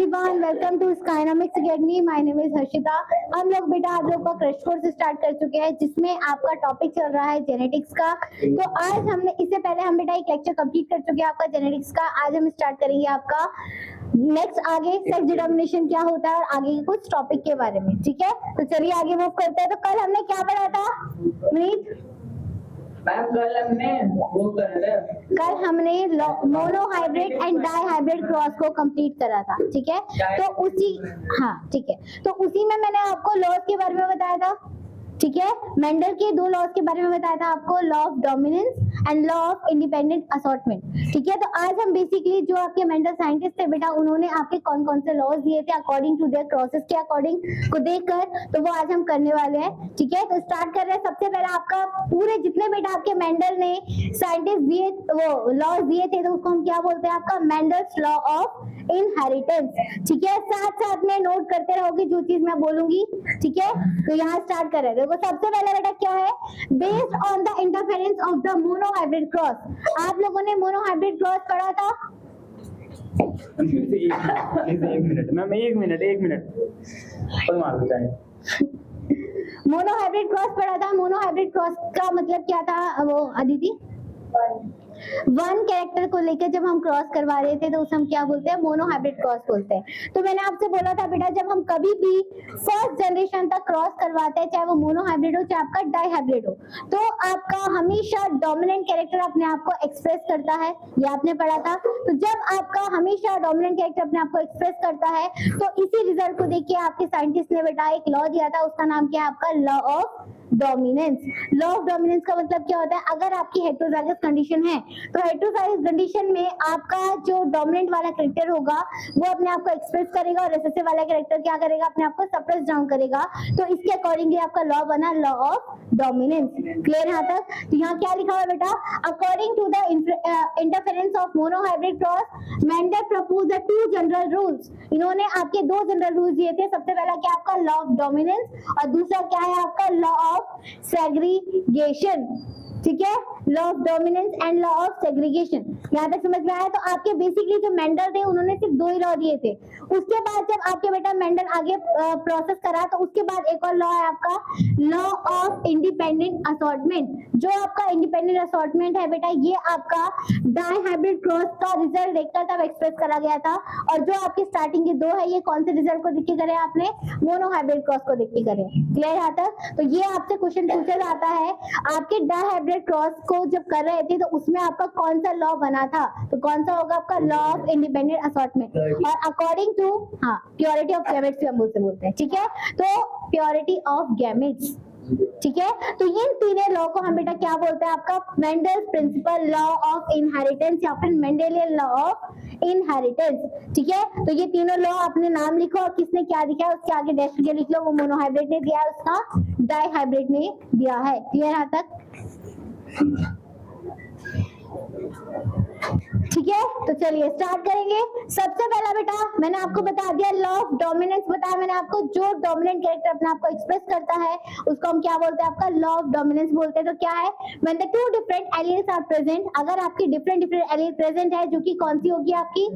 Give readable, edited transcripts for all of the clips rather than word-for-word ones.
everyone, welcome to Skynomics Academy. My name is Harshita. हम लोग बेटा आप लोग का क्रैश कोर्स स्टार्ट कर चुके हैं जिसमें आपका टॉपिक चल रहा है जेनेटिक्स का। तो आज हमने इससे पहले हम बेटा एक लेक्चर कंप्लीट कर चुके हैं आपका जेनेटिक्स का। आज हम स्टार्ट करेंगे आपका नेक्स्ट आगे सेक्स डिटर्मिनेशन क्या होता है और आगे के कुछ टॉपिक के बारे में। ठीक है, तो चलिए आगे मूव करते हैं। तो कल हमने क्या पढ़ा था मीत? मैम कल हमने mono hybrid and di hybrid cross को कंप्लीट करा था। ठीक है, तो उसी ठीक है, तो उसी में मैंने आपको लॉज के बारे में बताया था। ठीक है, मेंडल के दो लॉज के बारे में बताया था आपको, law of dominance and law of independent assortment. ठीक है, तो आज हम बेसिकली जो आपके मेंडल साइंटिस्ट थे बेटा उन्होंने आपके कौन कौन से लॉज दिए थे अकॉर्डिंग टू देयर क्रॉसेस के अकॉर्डिंग को देखकर, तो वो आज हम करने वाले हैं। ठीक है, तो स्टार्ट कर रहे हैं। सबसे पहले आपका पूरे जितने बेटा आपके मेंडल ने साइंटिस्ट दिए वो लॉज दिए थे तो उसको हम क्या बोलते हैं, आपका मेंडल्स लॉ ऑफ इनहेरिटेंस। ठीक है, साथ साथ में नोट करते रहोगे जो चीज मैं बोलूंगी। ठीक है, तो यहाँ स्टार्ट कर रहे हैं। देखो सबसे पहला बेटा क्या है, based on the interference of the mono hybrid cross. आप लोगों ने मोनो हाइब्रिड क्रॉस पढ़ा था? एक मिनट और मार देता है। मोनो हाइब्रिड क्रॉस पढ़ा था। मोनो हाइब्रिड क्रॉस का मतलब क्या था वो अदिति? वन कैरेक्टर को लेकर जब हम क्रॉस करवा रहे थे तो उसे हम क्या बोलते हैं, मोनो हाइब्रिड क्रॉस बोलते हैं। तो मैंने आपसे बोला था बेटा जब हम कभी भी फर्स्ट जनरेशन तक क्रॉस करवाते हैं, चाहे वो मोनो हाइब्रिड हो चाहे आपका डाई हाइब्रिड हो, तो आपका हमेशा डोमिनेंट कैरेक्टर अपने आप को एक्सप्रेस करता है। ये आपने पढ़ा था। तो जब आपका हमेशा डोमिनेंट कैरेक्टर अपने आप को एक्सप्रेस करता है तो इसी रिजल्ट को देख के आपके साइंटिस्ट ने बेटा एक लॉ दिया था, उसका नाम क्या है आपका, law of dominance. Law of dominance का मतलब क्या होता है, अगर आपकी हेटेरोजाइगस कंडीशन है तो हेटेरोजाइगस कंडीशन में आपका जो डोमिनेंट वाला कैरेक्टर होगा वो अपने आप को एक्सप्रेस करेगा और रिसेसिव वाला कैरेक्टर क्या करेगा, अपने आप को सप्रेस डाउन करेगा। तो इसके अकॉर्डिंगली आपका लॉ बना लॉ ऑफ डोमिनेंस। क्लियर यहाँ तक? तो यहाँ क्या लिखा हुआ है बेटा, according to the interference of mono hybrid cross Mendel propose the two general rules. इन्होंने आपके दो जनरल रूल्स दिए थे। सबसे पहला क्या आपका लॉ ऑफ डोमिनेंस और दूसरा क्या है आपका लॉ ऑफ सेग्रीगेशन। ठीक है, law of dominance and law of segregation. यहाँ तक समझ में आया? तो आपके बेसिकली जो मेंडल थे उन्होंने सिर्फ दो ही लॉ दिए थे। उसके बाद जब आपके बेटा मेंडल आगे प्रोसेस करा तो उसके बाद एक और लॉ है आपका लॉ ऑफ इंडिपेंडेंट असॉर्टमेंट। जो आपका इंडिपेंडेंट असॉर्टमेंट है बेटा ये आपका डाई हाइब्रिड क्रॉस का रिजल्ट देखकर तब एक्सप्रेस करा गया था। और जो आपके स्टार्टिंग के दो है ये कौन से रिजल्ट को देख के करे आपने, मोनो हाइब्रिड क्रॉस को देख के करे। क्लियर यहाँ तक? तो ये आपसे क्वेश्चन पूछा जाता है, आपके डाई हाइब्रिड क्रॉस को जब कर रहे थे तो उसमें आपका कौन सा लॉ बना था, तो कौन सा होगा आपका लॉ ऑफ इंडिपेंडेंट असॉर्टमेंट और according to purity of gametes हम उसे बोलते हैं। ठीक है, तो प्योरिटी ऑफ गैमेट्स। ठीक है, तो इन तीनों लॉ को हम बेटा क्या बोलते हैं, आपका Mendel's principal law of inheritance या फिर मेंडेलियन लॉ ऑफ इनहेरिटेंस। ठीक है, तो ये तीनों लॉ अपने नाम लिखो और किसने क्या दिखा है उसके आगे डैश करके लिख लो। वो मोनो हाइब्रिड ने दिया है, उसका डाई हाइब्रिड ने दिया है। क्लियर यहाँ तक? ठीक है, तो चलिए स्टार्ट करेंगे। सबसे पहला बेटा मैंने आपको बता दिया लॉ ऑफ डोमिनेंस बताया मैंने आपको, जो डोमिनेंट कैरेक्टर अपने आप को एक्सप्रेस करता है उसको हम क्या बोलते हैं, आपका लॉ ऑफ डोमिनेंस बोलते हैं। तो क्या है, when the two different alleles are present, अगर आपकी डिफरेंट एलील प्रेजेंट है जो कि कौन सी होगी आपकी,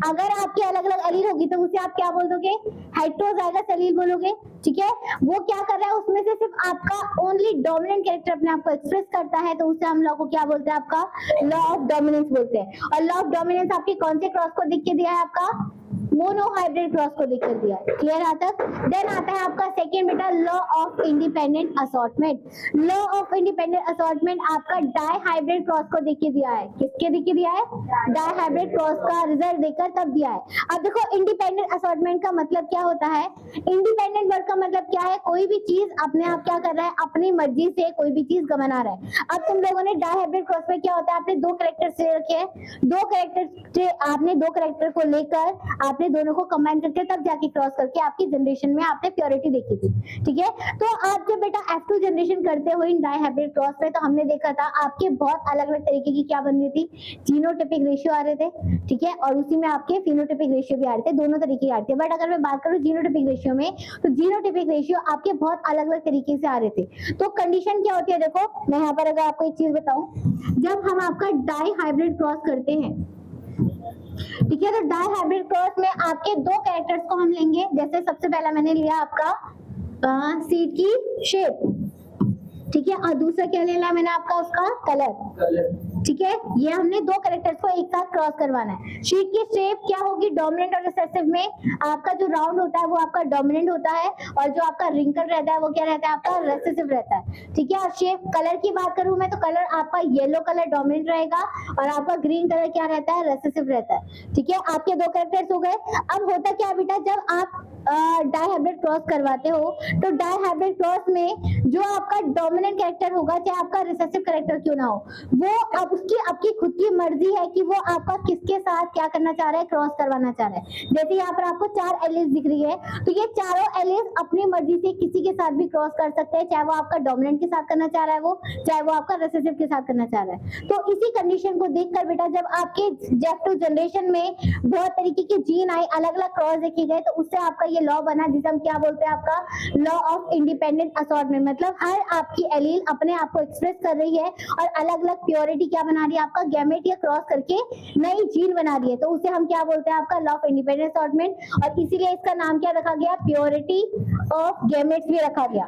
अगर आपकी अलग अलग एलील होगी तो उसे आप क्या बोल दोगे, हेटेरोजाइगस एलील बोलोगे। ठीक है, वो क्या कर रहा है उसमें से सिर्फ आपका ओनली डोमिनेंट कैरेक्टर अपने आप को एक्सप्रेस करता है तो उसे हम लॉ को क्या बोलते हैं, आपका लॉ ऑफ डोमिनेंस बोलते हैं। और लॉ ऑफ डोमिनेंस आपके कौन से क्रॉस को दिख के दिया है, आपका मोनो हाइब्रिड क्रॉस को देख कर दिया है। क्लियर आता है? देन आता है आपका सेकंड बेटा law of independent assortment. Law of independent assortment आपका डाई हाइब्रिड क्रॉस को देख के दिया है। किसके देख के दिया है, डाई हाइब्रिड क्रॉस का रिजल्ट देकर तब दिया है। अब देखो इंडिपेंडेंट असॉर्टमेंट का मतलब क्या होता है, इंडिपेंडेंट वर्ड का मतलब क्या है, कोई भी चीज अपने आप क्या कर रहा है, अपनी मर्जी से कोई भी चीज बना रहा है। अब तुम लोगों ने डाई हाइब्रिड क्रॉस में क्या होता है, आपने दो कैरेक्टर से रखे हैं, दो कैरेक्टर को लेकर आपने दोनों को कंबाइन करके तब जाके क्रॉस करके आपकी जनरेशन में आपने प्योरिटी देखी थी। ठीक है, तो आप जब बेटा F2 जनरेशन करते हो इन डाई हाइब्रिड क्रॉस में तो हमने देखा था आपके बहुत अलग अलग तरीके की क्या बन रही थी, जीनोटाइपिक रेशियो आ रहे थे। ठीक है, और उसी में आपके फिनोटाइपिक रेशियो भी आ रहे थे, दोनों तरीके के आ रहे थे। बट अगर मैं बात करूं जीनोटाइपिक रेशियो में तो जीनोटाइपिक रेशियो आपके बहुत अलग अलग तरीके से आ रहे थे। तो कंडीशन क्या होती है, देखो मैं यहाँ पर अगर आपको एक चीज बताऊं, जब हम आपका डाई हाइब्रिड क्रॉस करते हैं ठीक है, तो डाई हाइब्रिड क्रॉस में आपके दो कैरेक्टर्स को हम लेंगे। जैसे सबसे पहला मैंने लिया आपका सीड की शेप, ठीक है, और दूसरा क्या लेना है मैंने आपका उसका कलर। ठीक है, ये हमने दो कैरेक्टर्स को एक साथ क्रॉस करवाना है। शीट की शेप क्या होगी, डोमिनेंट और रिसेसिव में आपका जो राउंड होता है वो आपका डोमिनेंट होता है, और जो आपका रिंकल रहता है वो क्या रहता है, आपका रिसेसिव रहता है। ठीक है, और शेप कलर की बात करूं मैं तो कलर आपका येलो कलर डोमिनेंट रहेगा और आपका ग्रीन कलर क्या रहता है, रिसेसिव रहता है। ठीक है, आपके दो कैरेक्टर्स हो गए। अब होता क्या है बेटा, जब आप डाई हाइब्रिड क्रॉस करवाते हो तो डाई हाइब्रिड क्रॉस में जो आपका डोमिनेंट कैरेक्टर होगा, चाहे आपका रिसेसिव कैरेक्टर क्यों ना हो, वो अब उसकी आपकी खुद की मर्जी है कि वो आपका किसके साथ क्या करना चाह रहा है, क्रॉस करवाना चाह रहा है। जैसे यहाँ पर आपको 4 एलिस दिख रही है, तो ये चारों एलिस अपनी मर्जी से किसी के साथ भी क्रॉस कर सकते हैं, चाहे वो आपका डोमिनेंट के साथ करना चाह रहा है वो, चाहे वो आपका रिसेसिव के साथ करना चाह रहा है। तो इसी कंडीशन को देखकर बेटा जब आपके जेफ2 जनरेशन में बहुत तरीके के जीन आए, अलग अलग क्रॉस देखे गए, तो उससे आपका ये लॉ बना जिसे हम क्या बोलते हैं, आपका लॉ ऑफ इंडिपेंडेंट असॉर्टमेंट। मतलब हर आपकी एलील अपने आप को एक्सप्रेस कर रही है और अलग अलग प्योरिटी क्या बना रही है, आपका गैमेट या क्रॉस करके नई जीन बना रही है, तो उसे हम क्या बोलते हैं, आपका लॉ ऑफ इंडिपेंडेंट असॉर्टमेंट। और इसीलिए इसका नाम क्या रखा गया, प्योरिटी ऑफ गैमेट्स भी रखा गया।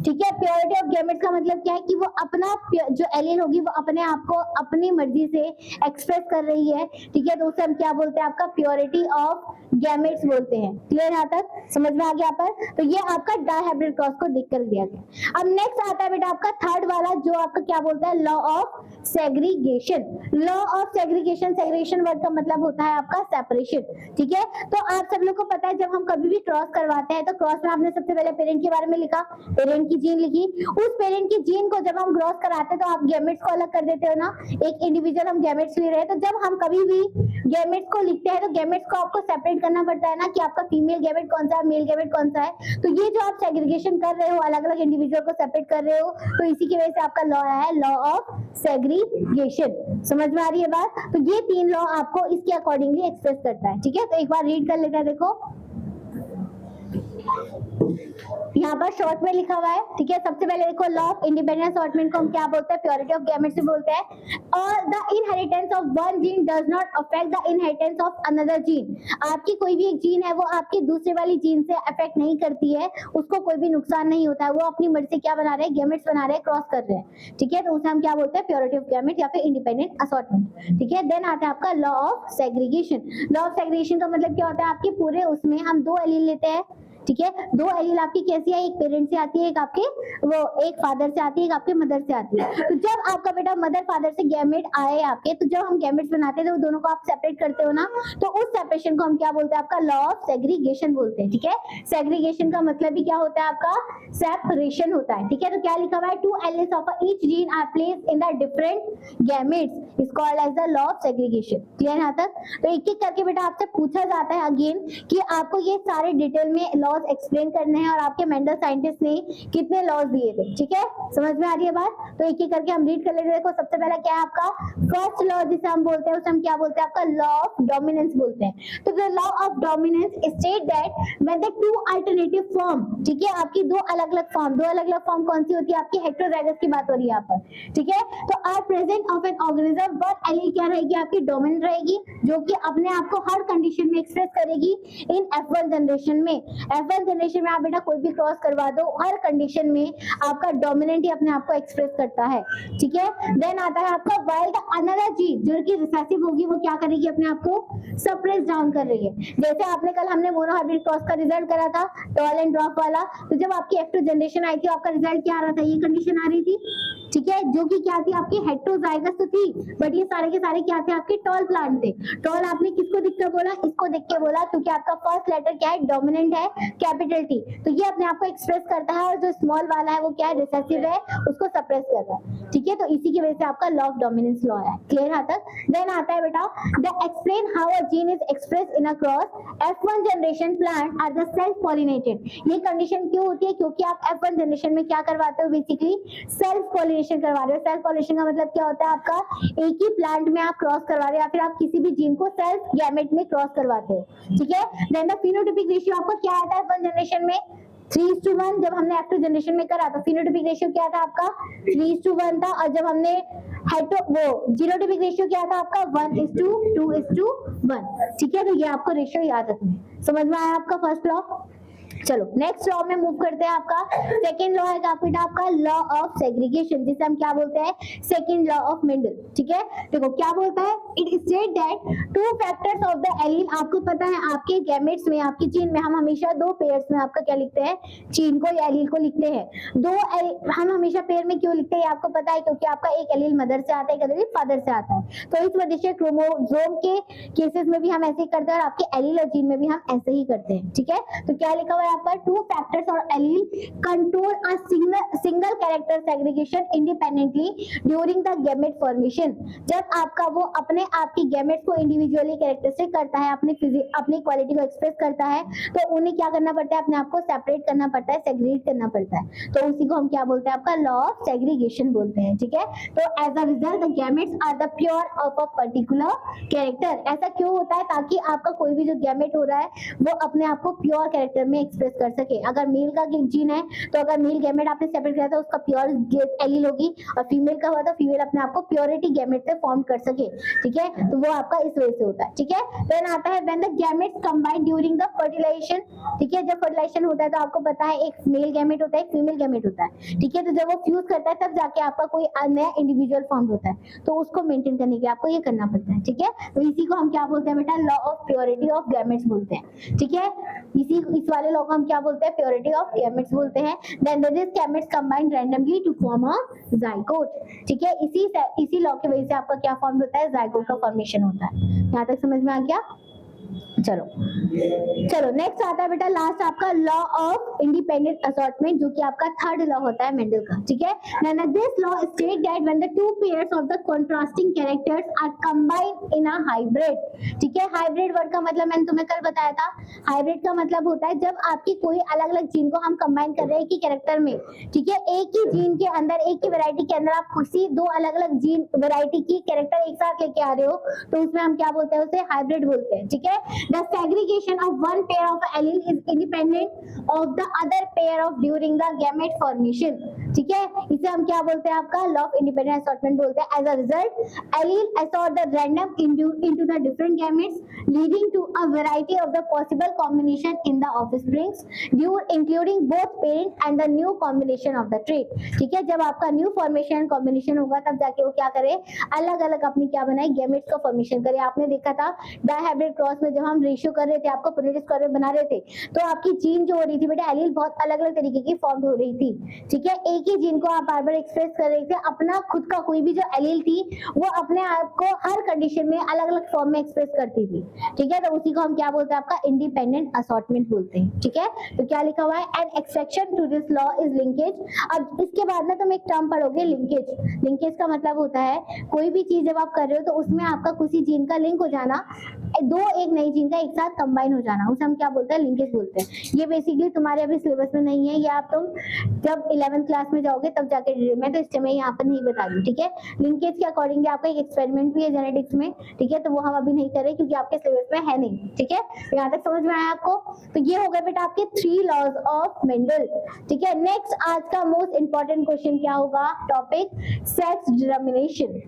ठीक है, प्योरिटी ऑफ गैमेट्स का मतलब क्या है कि वो अपना जो एलील होगी वो अपने आप को अपनी मर्जी से एक्सप्रेस कर रही है। ठीक है, तो उसे हम क्या बोलते हैं, आपका प्योरिटी ऑफ गैमेट्स बोलते हैं। क्लियर, यहाँ तक समझ में आ गया पर? तो ये आपका डाई हाइब्रिड क्रॉस को देख कर दिया गया। अब नेक्स्ट आता है बेटा आपका थर्ड वाला, जो आपका क्या बोलता है, law of segregation. Law of segregation, segregation word का मतलब होता है आपका सेपरेशन। ठीक है, तो आप सब लोग को पता है जब हम कभी भी क्रॉस करवाते हैं तो क्रॉस में आपने सबसे पहले पेरेंट के बारे में लिखा, पेरेंट की जीन लिखी। उस पेरेंट की जीन को जब हम क्रॉस कराते हैं तो आप गैमेट्स को अलग कर देते हो ना, एक इंडिविजुअल हम गैमेट्स ले रहे हैं, तो जब हम कभी भी गैमेट्स को लिखते हैं तो गैमेट्स को आपको सेपरेट करना पड़ता है ना, कि आपका फीमेल गैमेट कौन सा है, मेल गैमेट कौन सा है। तो ये जो आप सेग्रीगेशन कर रहे हो, अलग अलग इंडिविजुअल को सेपरेट कर रहे हो, तो इसी की वजह से आपका लॉ है लॉ ऑफ सेग्रीगेशन। समझ में आ रही है बात? तो ये 3 लॉ आपको इसके अकॉर्डिंगली एक्सप्रेस करता है। ठीक है, तो एक बार रीड कर लेते हैं, देखो यहाँ पर शॉर्ट में लिखा हुआ है। ठीक है, सबसे पहले देखो लॉ ऑफ इंडिपेंडेंट असॉर्टमेंट को हम क्या बोलते हैं, प्योरिटी ऑफ गैमेट्स से बोलते हैं। और the inheritance of one gene does not affect the inheritance of another gene. आपकी कोई भी एक जीन है वो आपकी दूसरे वाली जीन से अफेक्ट नहीं करती है, उसको कोई भी नुकसान नहीं होता है, वो अपनी मर्जी से क्या बना रहे हैं, गैमेट्स बना रहे हैं, क्रॉस कर रहे हैं। ठीक है, तो उसे हम क्या बोलते हैं, प्योरिटी ऑफ गैमेट या फिर इंडिपेंडेंट असॉर्टमेंट। ठीक है, देन आता है आपका law of segregation. Law of segregation का मतलब क्या होता है, आपके पूरे उसमें हम 2 एलील लेते हैं। ठीक है, 2 एलील आपकी कैसी है, एक पेरेंट से आती है, एक आपके वो एक फादर से आती है, एक आपके मदर से आती है। तो जब आपका बेटा मदर फादर से गैमेट आए आपके, तो जब हम गैमेट्स बनाते हैं तो दोनों को आप सेपरेट करते हो ना, तो उस सेपरेशन को हम क्या बोलते हैं, आपका लॉ ऑफ सेग्रीगेशन बोलते हैं। ठीक है, सेग्रीगेशन का मतलब भी क्या होता है, आपका सेपरेशन होता है। ठीक है, तो क्या लिखा हुआ है, 2 alleles of each gene are placed in the different gametes is called as the law of segregation. Clear यहाँ तक? तो एक एक करके बेटा आपसे पूछा जाता है अगेन कि आपको ये सारे डिटेल में लॉ एक्सप्लेन करने हैं और आपके मेंडल साइंटिस्ट ने कितने लॉज दिए थे। ठीक है, समझ में आ रही है बात? तो एक एक करके हम रीड कर लेते हैं। देखो सबसे पहला क्या है आपका फर्स्ट लॉ, जिसे हम बोलते हैं उसे हम क्या बोलते हैं, आपका लॉ ऑफ डोमिनेंस बोलते हैं। तो the law of dominance state that when the 2 alternative form, ठीक है, आपकी 2 अलग अलग फॉर्म कौन सी होती है, आपकी हेटेरोजाइगस की बात हो रही है यहाँ पर। ठीक है, तो are present of an organism, one allele क्या रहेगी, आपकी डोमिनेंट रहेगी, जो कि अपने आप को हर कंडीशन में एक्सप्रेस करेगी इन F1 जनरेशन में। F1 जनरेशन में आप बेटा कोई भी क्रॉस करवा दो, हर कंडीशन में आपका डोमिनेंट ही अपने आप को एक्सप्रेस करता है। ठीक है, देन आता है आपका वाइल द अनदर जीन जो कि रिसेसिव होगी, वो क्या करेगी, अपने आप को सप्रेस डाउन कर रही है। जैसे आपने कल हमने मोनोहाइब्रिड क्रॉस का रिजल्ट करा था, टॉल एंड ड्रॉप वाला, तो जब आपकी F2 जनरेशन आई थी आपका रिजल्ट क्या आ रहा था, ये कंडीशन आ रही थी। ठीक है, जो कि क्या थी, आपकी हेटेरोजाइगस तो थी, बट ये सारे के सारे क्या थे, आपके टॉल प्लांट थे। टॉल आपने किसको देख के बोला, इसको देख के बोला, क्योंकि आपका फर्स्ट लेटर क्या है, डोमिनेंट है, कैपिटल T, तो ये अपने आप को एक्सप्रेस करता है, और जो स्मॉल वाला है वो क्या है, रिसेसिव है, उसको सप्रेस कर रहा है। ठीक है, तो इसी की वजह से आपका लॉ ऑफ डोमिनेंस लॉ है। क्लियर यहाँ तक? देन आता है बेटा the explain how a gene is express in a cross F1 generation plant are the self pollinated. ये कंडीशन क्यों होती है, क्योंकि आप F1 जनरेशन में क्या करवाते हो, बेसिकली सेल्फ पॉलिनेशन करवा रहे हो। सेल्फ पॉलिनेशन का मतलब क्या होता है, आपका एक ही प्लांट में आप क्रॉस करवा रहे हो, या फिर आप किसी भी जीन को सेल्फ गैमेट में क्रॉस करवाते हो। ठीक है, देन द फिनोटाइपिक रेशियो आपका क्या आता है F1 जनरेशन में, 3:1 जब हमने एक्टिव जनरेशन में करा तो फिनोटाइपिक रेशियो क्या था आपका 3:1 था, और जब हमने जीनोटाइपिक रेशियो क्या था आपका 1:2:1। ठीक है, तो ये आपको रेशियो याद रखना है। समझ में आया आपका फर्स्ट लॉ। चलो नेक्स्ट लॉ में मूव करते हैं। आपका सेकंड लॉ है बेटा आपका लॉ ऑफ सेग्रीगेशन, जिसे हम क्या बोलते हैं सेकंड लॉ ऑफ मेंडल। ठीक है, देखो क्या बोलता है, it state that two factors of the allele, आपको पता है आपके गैमेट्स में आपकी जीन में हम हमेशा दो पेयर्स में आपका क्या लिखते हैं जीन को या एलील को लिखते हैं। हम हमेशा पेयर में क्यों लिखते हैं आपको पता है, क्योंकि आपका एक एलील मदर से आता है, एक एलील फादर से आता है। तो इस वजह से क्रोमोसोम के केसेस में भी हम ऐसे ही करते हैं और आपके एलील और जीन में भी हम ऐसे ही करते हैं। ठीक है, तो क्या लिखा हुआ है यहाँ पर, टू फैक्टर्स और allele control a single character segregation independently during the gamete formation. जब आपका वो अपने आप की गैमेट्स को इंडिविजुअली कैरेक्टरिस्टिक करता है, अपनी क्वालिटी को एक्सप्रेस करता है, तो उन्हें क्या करना पड़ता है, अपने आप को सेपरेट करना पड़ता है, सेग्रीगेट करना पड़ता है। तो उसी को हम क्या बोलते हैं, आपका लॉ ऑफ सेग्रीगेशन बोलते हैं। ठीक है, तो as a result the gametes are the pure of a particular character. ऐसा क्यों होता है, ताकि आपका कोई भी जो गैमेट हो रहा है वो अपने आप को प्योर कैरेक्टर में एक्सप्रेस कर सके। अगर मेल का जीन है तो अगर मेल गैमेट आपने सेपरेट किया था उसका प्योर एलील होगी, और फीमेल का हुआ तो फीमेल अपने आप को प्योरिटी गैमेट से फॉर्म कर सके। ठीक है, तो वो आपका इस वजह से होता है। ठीक है, देन आता है when the gametes combine during the fertilization. ठीक है, जब फर्टिलाइजेशन होता है तो आपको पता है एक मेल गैमेट होता है, एक फीमेल गैमेट होता है। ठीक है, तो जब वो फ्यूज करता है तब जाके आपका कोई नया इंडिविजुअल फॉर्म होता है, तो उसको मेंटेन करने के लिए आपको ये करना पड़ता है। ठीक है, तो इसी को हम क्या बोलते हैं बेटा, law of purity of gametes बोलते हैं। ठीक है, इस वाले लॉ को हम क्या बोलते हैं, प्योरिटी ऑफ गैमेट्स बोलते हैं। Then this gametes combine randomly to form a zygote. ठीक है, इसी लॉ की वजह से आपका क्या फॉर्म होता है, जाइगोट का फॉर्मेशन होता है। यहाँ तक समझ में आ गया। चलो नेक्स्ट आता है बेटा लास्ट आपका लॉ ऑफ इंडिपेंडेंट असॉर्टमेंट, जो कि आपका थर्ड लॉ होता है मेंडल का। ठीक है, now this law states that when the two pairs of the contrasting characters are combined in a hybrid। ठीक है, हाइब्रिड वर्ड का मतलब मैंने तुम्हें कल बताया था, हाइब्रिड का मतलब होता है जब आपकी कोई अलग अलग जीन को हम कंबाइन कर रहे हैं कि कैरेक्टर में। ठीक है, एक ही जीन के अंदर, एक ही वैरायटी के अंदर आप किसी दो अलग अलग जीन वैरायटी की कैरेक्टर एक साथ लेके आ रहे हो, तो उसमें हम क्या बोलते हैं, उसे हाइब्रिड बोलते हैं। ठीक है, the segregation of one pair of allele is independent of the other pair of during the gamete formation। ठीक है, इसे हम क्या बोलते हैं, आपका लॉ ऑफ इंडिपेंडेंट असॉर्टमेंट बोलते हैं। As a result allele assort the random into the different gametes leading to a variety of the possible combination in the offsprings including both parent and the new combination of the trait। ठीक है, जब आपका new formation combination होगा तब जाके वो क्या करे, अलग अलग अपनी क्या बनाए, गैमेट्स का फॉर्मेशन करे। आपने देखा था डायहाइब्रिड क्रॉस में जब हम रेशियो कर रहे थे, आपको प्रोनेटिव स्क्वायर बना रहे थे, तो आपकी जीन जो हो रही थी बेटा एलील बहुत अलग अलग तरीके की फॉर्म हो रही थी। ठीक है, एक ही जीन को आप बार बार एक्सप्रेस कर रहे थे, अपना खुद का कोई भी जो एलील थी वो अपने आप को हर कंडीशन में अलग अलग फॉर्म में एक्सप्रेस करती थी। ठीक है, तो उसी को हम क्या बोलते हैं, आपका इंडिपेंडेंट असॉर्टमेंट बोलते हैं। ठीक है, तो क्या लिखा हुआ है, an exception to this law is linkage. अब इसके बाद में तुम एक टर्म पढ़ोगे लिंकेज। लिंकेज का मतलब होता है कोई भी चीज जब आप कर रहे हो तो उसमें आपका किसी जीन का लिंक हो जाना, दो एक नई जीन का एक साथ कंबाइन हो जाना, उसे हम क्या बोलते हैं, लिंकेज बोलते हैं। ये बेसिकली तुम्हारे अभी सिलेबस में नहीं है, ये आप तुम जब 11th क्लास में जाओगे तब जाके, मैं तो इस समय यहाँ पर नहीं बता दूँ। ठीक है, लिंकेज के अकॉर्डिंग आपका एक एक्सपेरिमेंट भी है जेनेटिक्स में। ठीक है, तो वो हम अभी नहीं कर रहे क्योंकि आपके सिलेबस में है नहीं। ठीक है, यहाँ तक समझ में आया आपको। तो ये हो गए बेटा आपके 3 लॉज ऑफ मेंडल। ठीक है, नेक्स्ट आज का मोस्ट इंपॉर्टेंट क्वेश्चन क्या होगा, टॉपिक सेक्स डिटरमिनेशन।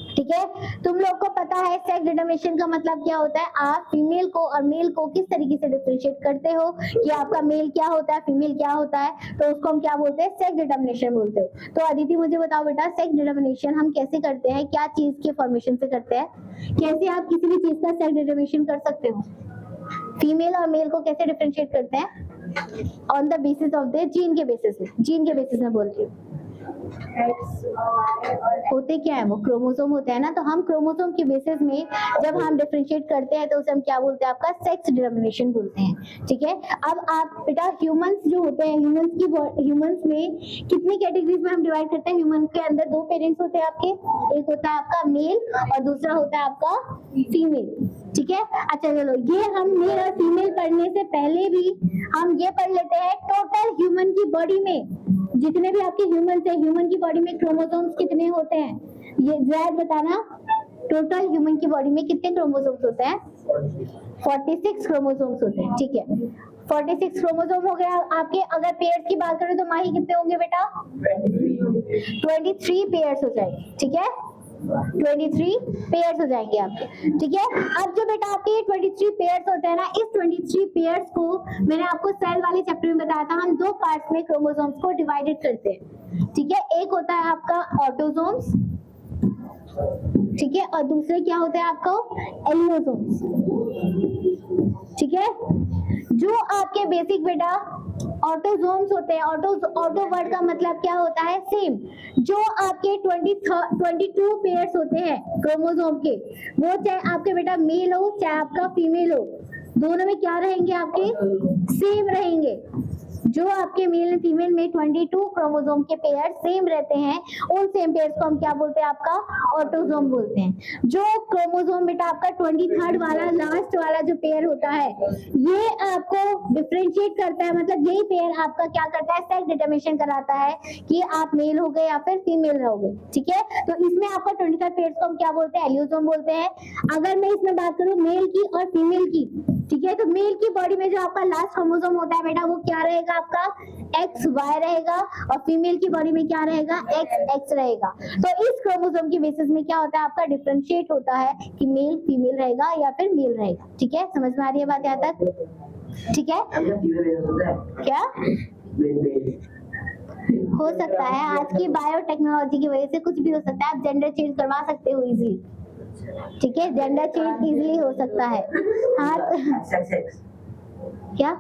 ठीक है, तुम लोग को पता है सेक्स डिटरमिनेशन का मतलब क्या होता है, आप फीमेल को और मेल को किस तरीके से डिफरेंशिएट करते हो कि आपका मेल क्या होता है, फीमेल क्या होता है, तो उसको हम क्या बोलते हैं, सेक्स डिटरमिनेशन बोलते हो। तो अदिति मुझे बताओ बेटा, सेक्स डिटरमिनेशन हम कैसे करते हैं, क्या चीज के फॉर्मेशन से करते हैं, कैसे आप किसी भी चीज का सेक्स डिटरमिनेशन कर सकते हो, फीमेल और मेल को कैसे डिफरेंशिएट करते हैं, on the basis of the gene के बेसिस में, जीन के बेसिस में बोलती हूँ। होते क्या है, वो क्रोमोसोम होते हैं ना, तो हम क्रोमोसोम के बेसिस में जब हम डिफरेंशिएट करते हैं तो उसे हम क्या बोलते हैं, आपका सेक्स डिटरमिनेशन बोलते हैं। ठीक है, अब आप बेटा ह्यूमंस जो होते हैं, ह्यूमंस में कितनी कैटेगरीज में हम डिवाइड करते हैं, ह्यूमन के अंदर 2 पेरेंट्स होते हैं आपके, एक होता है आपका मेल और दूसरा होता है आपका फीमेल। ठीक है, अच्छा चलो ये हम मेल और फीमेल पढ़ने से पहले भी हम ये पढ़ लेते हैं टोटल ह्यूमन की बॉडी में जितने भी आपके ह्यूमन है, ह्यूमन की बॉडी में क्रोमोसोम्स कितने होते हैं, ये जैद बताना, टोटल ह्यूमन की बॉडी में कितने क्रोमोसोम्स होते हैं, 46 क्रोमोसोम्स होते हैं, ठीक है। 46 क्रोमोसोम हो गया आपके। अगर पेयर्स की बात करें तो माही कितने होंगे बेटा? 23 पेयर्स हो जाएंगे, ठीक है। 23 पेयर्स हो जाएंगे आपके, ठीक है। अब जो बेटा आपके 23 पेयर्स होते हैं ना, इस 23 पेयर्स को मैंने आपको सेल वाले चैप्टर में बताया था, हम दो पार्ट्स में क्रोमोसोम्स को डिवाइडेड करते हैं, ठीक है। एक होता है आपका ऑटोसोम्स, ठीक है, और दूसरे क्या होते हैं आपका? एलियोसोम्स, ठीक है। जो आपके बेसिक बेटा ऑटोसोम्स होते हैं, ऑटो वर्ड का मतलब क्या होता है? सेम। जो आपके 22 पेयर्स होते हैं क्रोमोसोम के, वो चाहे आपके बेटा मेल हो चाहे आपका फीमेल हो, दोनों में क्या रहेंगे? आपके सेम रहेंगे। जो आपके मेल एंड फीमेल में 22 क्रोमोसोम के पेयर सेम रहते हैं, उन सेम पेयर्स को हम क्या बोलते हैं? आपका ऑटोसोम बोलते हैं। जो क्रोमोसोम बेटा आपका 23rd वाला लास्ट वाला जो पेयर होता है, ये आपको डिफरेंशिएट करता है, मतलब यही पेयर आपका क्या करता है? सेक्स डिटरमिनेशन कराता है कि आप मेल हो गए या फिर फीमेल रहोगे, ठीक है। तो इसमें आपका 23rd पेयर को हम क्या बोलते हैं? एलियोसोम बोलते हैं। अगर मैं इसमें बात करूं मेल की और फीमेल की, ठीक है, तो मेल की बॉडी में जो आपका लास्ट क्रोमोसोम होता है बेटा, वो क्या रहेगा? आपका XY रहेगा, और फीमेल की बॉडी में क्या रहेगा? XX रहेगा। तो इस क्रोमोसोम की बेसिस में क्या होता है? आपका डिफरेंशिएट होता है कि मेल फीमेल रहेगा या फिर मेल रहेगा, ठीक है। समझ में आ रही है बात यहाँ तक? ठीक है। क्या हो सकता है? आज की बायोटेक्नोलॉजी की वजह से कुछ भी हो सकता है। आप जेंडर चेंज करवा सकते हो इजीली, ठीक है। जेंडर चेंज इजीली हो सकता है। हाँ क्या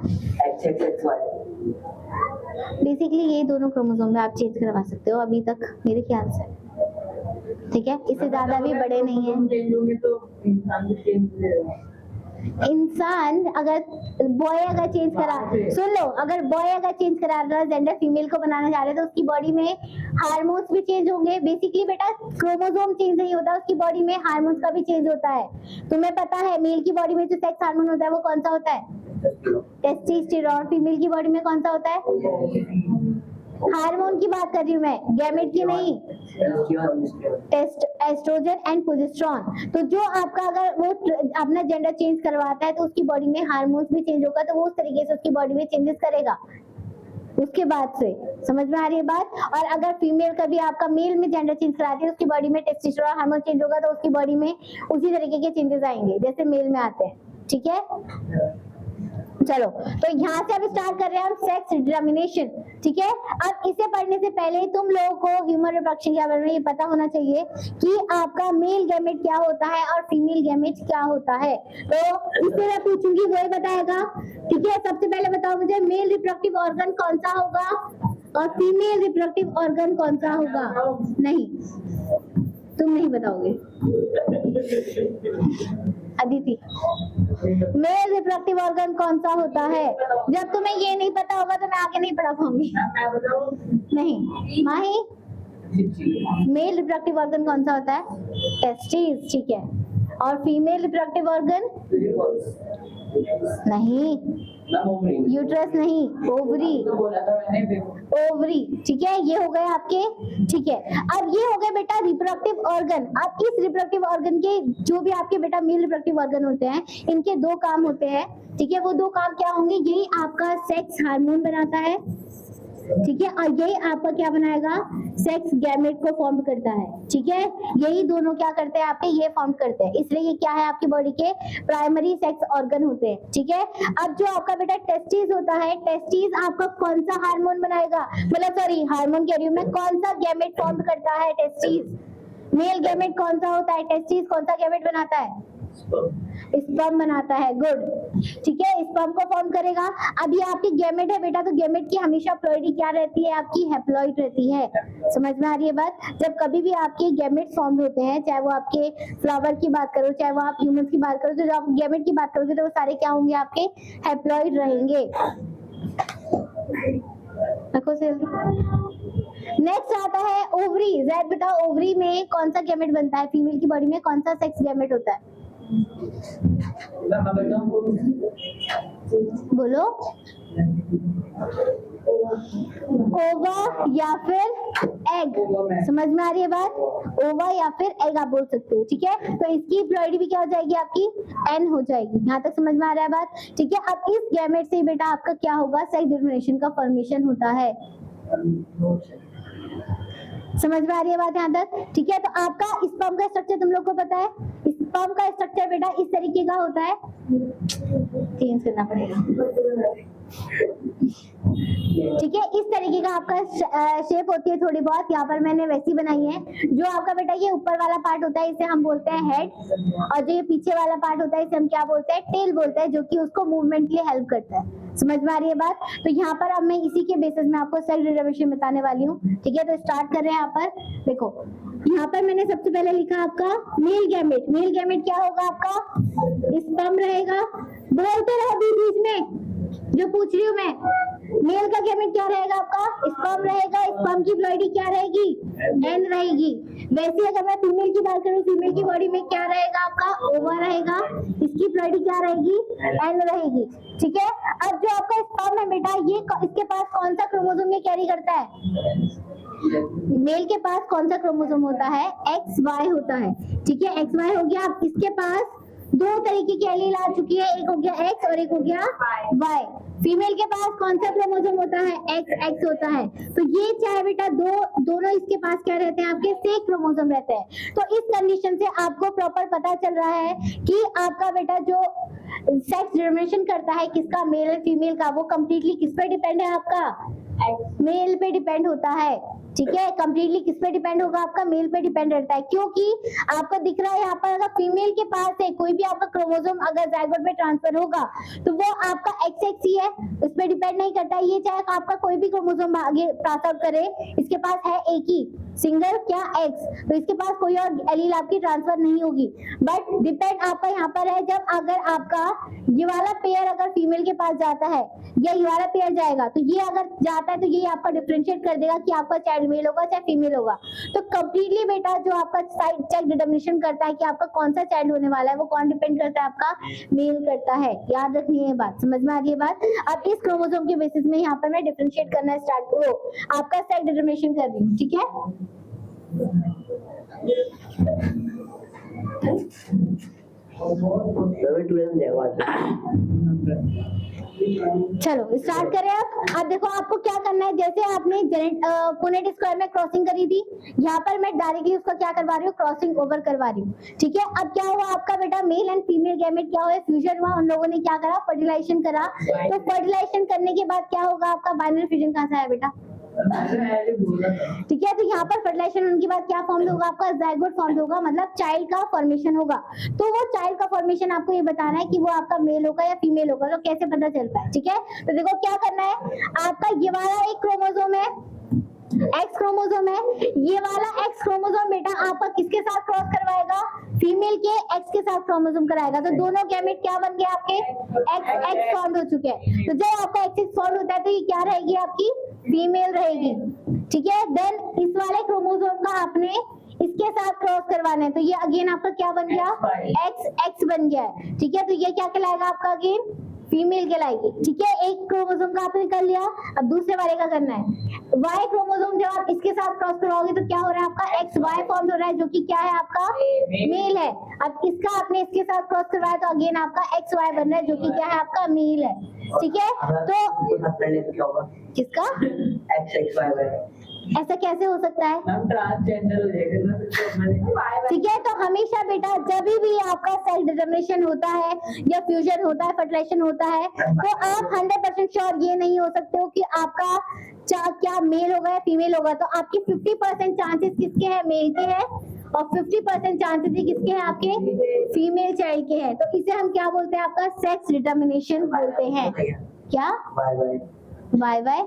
बेसिकली ये दोनों क्रोमोसोम में आप चेंज करवा सकते हो अभी तक मेरे ख्याल से, ठीक है। इससे ज्यादा भी बड़े नहीं है। इंसान अगर बॉय अगर चेंज करा, सुन लो, अगर बॉय अगर चेंज करा रहा है, जेंडर फीमेल को बनाना चाह रहे तो उसकी बॉडी में हार्मोन्स भी चेंज होंगे। बेसिकली बेटा क्रोमोसोम चेंज नहीं होता, उसकी बॉडी में हार्मोन्स का भी चेंज होता है। तुम्हें पता है मेल की बॉडी में जो सेक्स हार्मोन होता है वो कौन सा होता है? टेस्टोस्टेरोन। फीमेल की बॉडी में कौन सा होता है? हार्मोन की बात कर रही हूँ मैं, गैमेट की नहीं। Estrogen and progesterone. तो जो आपका अगर वो अपना जेंडर चेंज करवाता है तो उसकी बॉडी में हार्मोन्स भी चेंज होगा, तो वो उस तरीके से उसकी बॉडी में चेंजेस करेगा उसके बाद से। समझ में आ रही है बात? और अगर फीमेल का भी आपका मेल में जेंडर चेंज कराती है तो उसकी बॉडी में टेस्टोस्टेरोन हार्मोन चेंज होगा, तो उसकी बॉडी में उसी तरीके के चेंजेस आएंगे जैसे मेल में आते हैं, ठीक है। चलो, तो यहाँ से अब स्टार्ट कर रहे हैं हम सेक्स डिटरमिनेशन, ठीक है। अब इसे पढ़ने से पहले तुम लोगों को ह्यूमन रिप्रोडक्शन के बारे में ये पता होना चाहिए कि आपका मेल गैमेट क्या होता है और फीमेल गैमेट क्या होता है। तो इससे मैं पूछूंगी, वही बताएगा, ठीक है। सबसे पहले बताओ मुझे, मेल रिप्रोडक्टिव ऑर्गन कौन सा होगा और फीमेल रिप्रोडक्टिव ऑर्गन कौन सा होगा? नहीं, तुम नहीं बताओगे। अदिति, मेल रिप्रोडक्टिव ऑर्गन कौन सा होता है? जब तुम्हें ये नहीं पता होगा तो मैं आगे नहीं पढ़ा पाऊंगी। नहीं माही, मेल रिप्रोडक्टिव ऑर्गन कौन सा होता है? टेस्टिस, ठीक है। और फीमेल रिप्रोडक्टिव ऑर्गन? नहीं, यूट्रस नहीं, ओवरी। ओवरी, ठीक है। ये हो गए आपके, ठीक है। अब ये हो गए बेटा रिप्रोडक्टिव ऑर्गन। अब इस रिप्रोडक्टिव ऑर्गन के जो भी आपके बेटा मेल रिप्रोडक्टिव ऑर्गन होते हैं, इनके दो काम होते हैं, ठीक है। वो दो काम क्या होंगे? यही आपका सेक्स हार्मोन बनाता है, ठीक है, और यही आपका क्या बनाएगा? सेक्स गैमेट को फॉर्म करता है, ठीक है। यही दोनों क्या करते हैं? आपके ये फॉर्म करते हैं, इसलिए ये क्या है? आपकी बॉडी के प्राइमरी सेक्स ऑर्गन होते हैं, ठीक है। अब जो आपका बेटा टेस्टिस होता है, टेस्टिस आपका कौन सा हार्मोन बनाएगा? मतलब सॉरी, हार्मोन कह रही हूँ मैं, कौन सा गैमेट फॉर्म करता है? टेस्टिस। मेल गैमेट कौन सा होता है? टेस्टिस कौन सा गैमेट बनाता है? स्पर्म बनाता है, गुड, ठीक है। स्पर्म को फॉर्म करेगा। अब ये आपकी गैमेट है बेटा, तो गैमेट की हमेशा प्लोइडी क्या रहती है? आपकी हैप्लॉइड रहती है। समझ में आ रही है बात? जब कभी भी आपके गैमेट फॉर्म होते हैं, चाहे वो आपके फ्लावर की बात करो, चाहे वो आप ह्यूमंस की बात करो, तो जब आप गैमेट की बात करोगे तो वो सारे क्या होंगे? आपके हैप्लॉइड रहेंगे। रखो से। नेक्स्ट आता है ओवरी। जैद बेटा, ओवरी में कौन सा गैमेट बनता है? फीमेल की बॉडी में कौन सा सेक्स गैमेट होता है? बोलो। ओवा या फिर एग, समझ में आ रही है बात? ओवा या फिर एग आप बोल सकते हो, ठीक है। तो इसकी प्लॉइडी भी क्या हो जाएगी आपकी, एन हो जाएगी। यहाँ तक समझ में आ रहा है बात, ठीक है। अब इस गैमेट से बेटा आपका क्या होगा, सेक्स डिटरमिनेशन का फॉर्मेशन होता है। समझ में आ रही है बात यहाँ तक, ठीक है। तो आपका स्पर्म का स्ट्रक्चर तुम लोग को पता है, स्पर्म का स्ट्रक्चर बेटा इस तरीके का होता है, चेंज करना पड़ेगा, ठीक है। इस तरीके का आपका शेप होती है थोड़ी बहुत, यहाँ पर मैंने वैसी बनाई है। जो आपका बेटा ये ऊपर वाला पार्ट होता है इसे हम बोलते हैं हेड, और जो ये पीछे वाला पार्ट होता है इसे हम क्या बोलते हैं, टेल बोलते हैं, जो कि उसको मूवमेंट के लिए हेल्प करता है। समझ में आ रही है बात? तो यहाँ पर अब मैं इसी के बेसिस में आपको सेक्स डिटरमिनेशन बताने वाली हूँ, ठीक है। तो स्टार्ट कर रहे हैं। यहाँ पर देखो, यहाँ पर मैंने सबसे पहले लिखा आपका मेल गैमेट। मेल गैमेट क्या होगा आपका, स्पर्म रहेगा, बोलते रहो बीच बीच में जो पूछ रही हूँ मैं। मेल का गैमेट क्या रहेगा आपका, स्पर्म रहेगा, स्पर्म की प्लॉइडी क्या रहेगी, एन रहेगी। वैसे अगर मैं फीमेल की बात करूँ, फीमेल की बॉडी में क्या रहेगा आपका, ओवा रहेगा, इसकी प्लॉइडी क्या रहेगी, एन रहेगी, ठीक है। अब जो आपका स्पर्म है बेटा, ये इसके पास कौन सा क्रोमोसोम ये कैरी करता है, मेल के पास कौन सा क्रोमोसोम होता है, XY होता है, ठीक है। XY हो गया। अब इसके पास दो तरीके की एलील आ चुकी है, एक हो गया X और एक हो गया Y। फीमेल के पास कौन सा क्रोमोसोम होता है, XX होता है। तो ये चाहे बेटा दोनों इसके पास क्या रहते हैं, आपके सेम क्रोमोसोम रहते हैं। तो इस कंडीशन से आपको प्रॉपर पता चल रहा है कि आपका बेटा जो सेक्स डिटरमिनेशन करता है किसका, मेल और फीमेल का, वो कंप्लीटली किस पे डिपेंड है आपका, मेल पे डिपेंड होता है, ठीक है। कंप्लीटली किस पे डिपेंड होगा आपका, मेल पे डिपेंड रहता है, क्योंकि आपको दिख रहा है यहाँ पर अगर फीमेल के पास है कोई भी आपका क्रोमोसोम अगर जाइगोट में ट्रांसफर होगा तो वो आपका XX ही है, उस पर डिपेंड नहीं करता। ये चाहे आपका कोई भी क्रोमोसोम आगे पास आउट करे, इसके पास है एक ही सिंगल क्या X, तो इसके पास कोई और एलील आपकी ट्रांसफर नहीं होगी। बट डिपेंड आपका यहाँ पर है, जब अगर आपका ये वाला पेयर अगर फीमेल के पास जाता है या ये वाला पेयर जाएगा, तो ये अगर जाता है तो ये आपका डिफरेंशिएट कर देगा कि आपका चाइल्ड मेल होगा चाहे फीमेल होगा। तो कंप्लीटली बेटा जो आपका सेक्स डिटरमिनेशन करता है कि आपका कौन सा चाइल्ड होने वाला है, वो कौन डिपेंड करता है, आपका मेल करता है। याद रखनी है बात, समझ में आ रही है बात? अब इस क्रोमोसोम के बेसिस में यहाँ पर मैं डिफरेंशिएट करना स्टार्ट करूँ, आपका सेक्स डिटरमिनेशन कर रही हूँ, ठीक है। चलो स्टार्ट करें। अब देखो आपको क्या करना है, जैसे आपने पुनेट स्क्वायर में क्रॉसिंग करी थी, यहाँ पर मैं डायरेक्टली उसका क्या करवा रही हूँ, क्रॉसिंग ओवर करवा रही हूँ, ठीक है। अब क्या हुआ आपका बेटा, मेल एंड फीमेल गैमेट क्या हुआ, फ्यूजन हुआ, उन लोगों ने क्या करा, फर्टिलाइजेशन करा। तो फर्टिलाइजेशन करने के बाद क्या होगा आपका, बाइनरी फ्यूजन कहाँ से आया बेटा, ठीक है। तो यहाँ पर फर्टिलाइजेशन होने के बाद क्या फॉर्म होगा आपका, जाइगोट फॉर्म होगा, मतलब चाइल्ड का फॉर्मेशन होगा। तो वो चाइल्ड का फॉर्मेशन आपको ये बताना है कि वो आपका मेल होगा या फीमेल होगा, तो कैसे पता चलता है, ठीक है। तो देखो क्या करना है, आपका ये वाला एक क्रोमोसोम है, X क्रोमोसोम है, ये वाला X क्रोमोसोम बेटा आपका किसके साथ क्रॉस करवाएगा, फीमेल के X के साथ क्रोमोसोम कराएगा। तो दोनों गैमेट क्या बन गए आपके, XX फॉर्म हो चुके हैं। तो जब आपका XX फॉर्म होता है तो ये क्या रहेगी आपकी, फीमेल रहेगी, ठीक है। देन इस वाले क्रोमोसोम का आपने इसके साथ क्रॉस करवाना है, तो ये अगेन आपका क्या बन गया, XX बन गया है, ठीक है। तो ये क्या कहलाएगा आपका, अगेन फीमेल कहलाएगी, ठीक है। एक क्रोमोसोम का आपने कर लिया, अब दूसरे वाले का करना है। Y क्रोमोसोम जब आप इसके साथ क्रॉस करवाओगे तो क्या हो रहा है आपका, XY फॉर्म हो रहा है, जो कि क्या है आपका मेल है। अब इसका आपने इसके साथ क्रॉस करवाया तो अगेन आपका XY बन रहा है, जो कि क्या है आपका मेल है, ठीक है। तो किसका XXY ऐसा कैसे हो सकता है, ट्रांसजेंडर हो जाएगा, ठीक है। तो हमेशा बेटा जब भी आपका सेक्स डिटरमिनेशन होता है या फ्यूजन होता है, फर्टिलाइजेशन होता है, तो आप 100% श्योर ये नहीं हो सकते हो कि आपका क्या मेल होगा या फीमेल होगा। तो आपकी 50% चांसेस किसके हैं, मेल के हैं, और 50% चांसेस ही किसके हैं, आपके फीमेल चाइल्ड के हैं। तो इसे हम क्या बोलते हैं, आपका सेक्स डिटरमिनेशन बोलते हैं। क्या वाई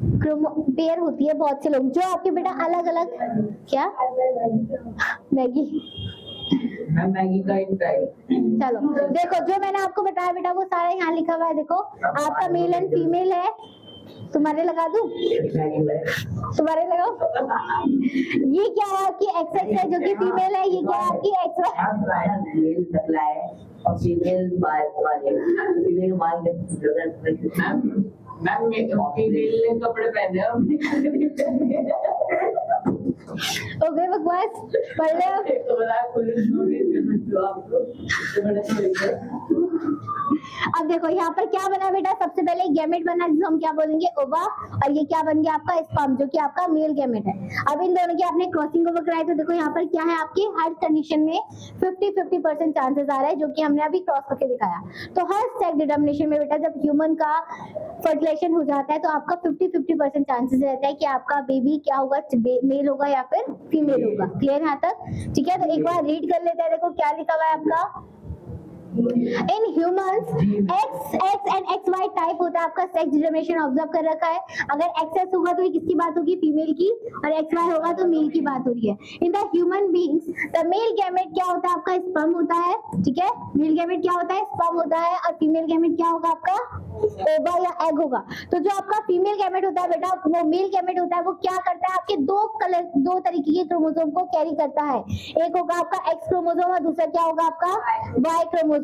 पेयर होती है बहुत से लोग, जो आपके बेटा अलग अलग, क्या मैगी का चलो देखो जो मैंने आपको बताया बेटा वो सारा यहाँ लिखा हुआ है। देखो आपका मेल एंड फीमेल है, तुम्हारे लगा दूं, तुम्हारे लगाओ। ये क्या है आपकी XX है जो कि फीमेल है, ये क्या है आपकी XY। और फीमेल मैम फीमेल ने कपड़े पहने हैं और मेल नहीं पहने। ओके बकवास पढ़ ले अब। तो बताया पुलिस नोटिस कर सकते हो आपको तो बड़े सही। अब देखो यहाँ पर क्या बना बेटा, सबसे पहले गैमेट बना जिसको हम क्या बोलेंगे ओवा, और ये क्या बन गया आपका स्पर्म जो कि आपका मेल गैमेट है। अब इन दोनों की आपने क्रॉसिंग ओवर कराई तो देखो यहाँ पर क्या है आपकी हर कंडीशन में 50-50% चांसेस आ रहा है जो कि हमने अभी क्रॉस करके दिखाया। तो हर सेक्स डिटर्मिनेशन में बेटा जब ह्यूमन का फर्टिलाइजेशन हो जाता है तो आपका 50-50% चांसेस रहता है कि आपका बेबी क्या होगा, मेल होगा या फिर फीमेल होगा। क्लियर यहाँ तक? ठीक है, तो एक बार रीड कर लेते हैं। देखो क्या लिखा हुआ है आपका, in humans XX and XY type होता है आपका सेक्स डिटर्मिनेशन ऑब्जर्व कर रखा है। अगर XS होगा तो ये किसकी बात होगी, फीमेल की, और XY होगा तो मेल की बात हो रही है। In the human beings the male gamete क्या होता है आपका, स्पर्म होता है। ठीक है, मेल गैमेट क्या होता है, स्पर्म होता है, और फीमेल गैमेट क्या होगा आपका, ओवा या एग होगा। तो जो आपका फीमेल गैमेट होता है बेटा, वो मेल गैमेट होता है, वो क्या करता है आपके दो तरीके के क्रोमोसोम को कैरी करता है। एक होगा आपका X क्रोमोसोम और दूसरा क्या होगा आपका Y chromosome.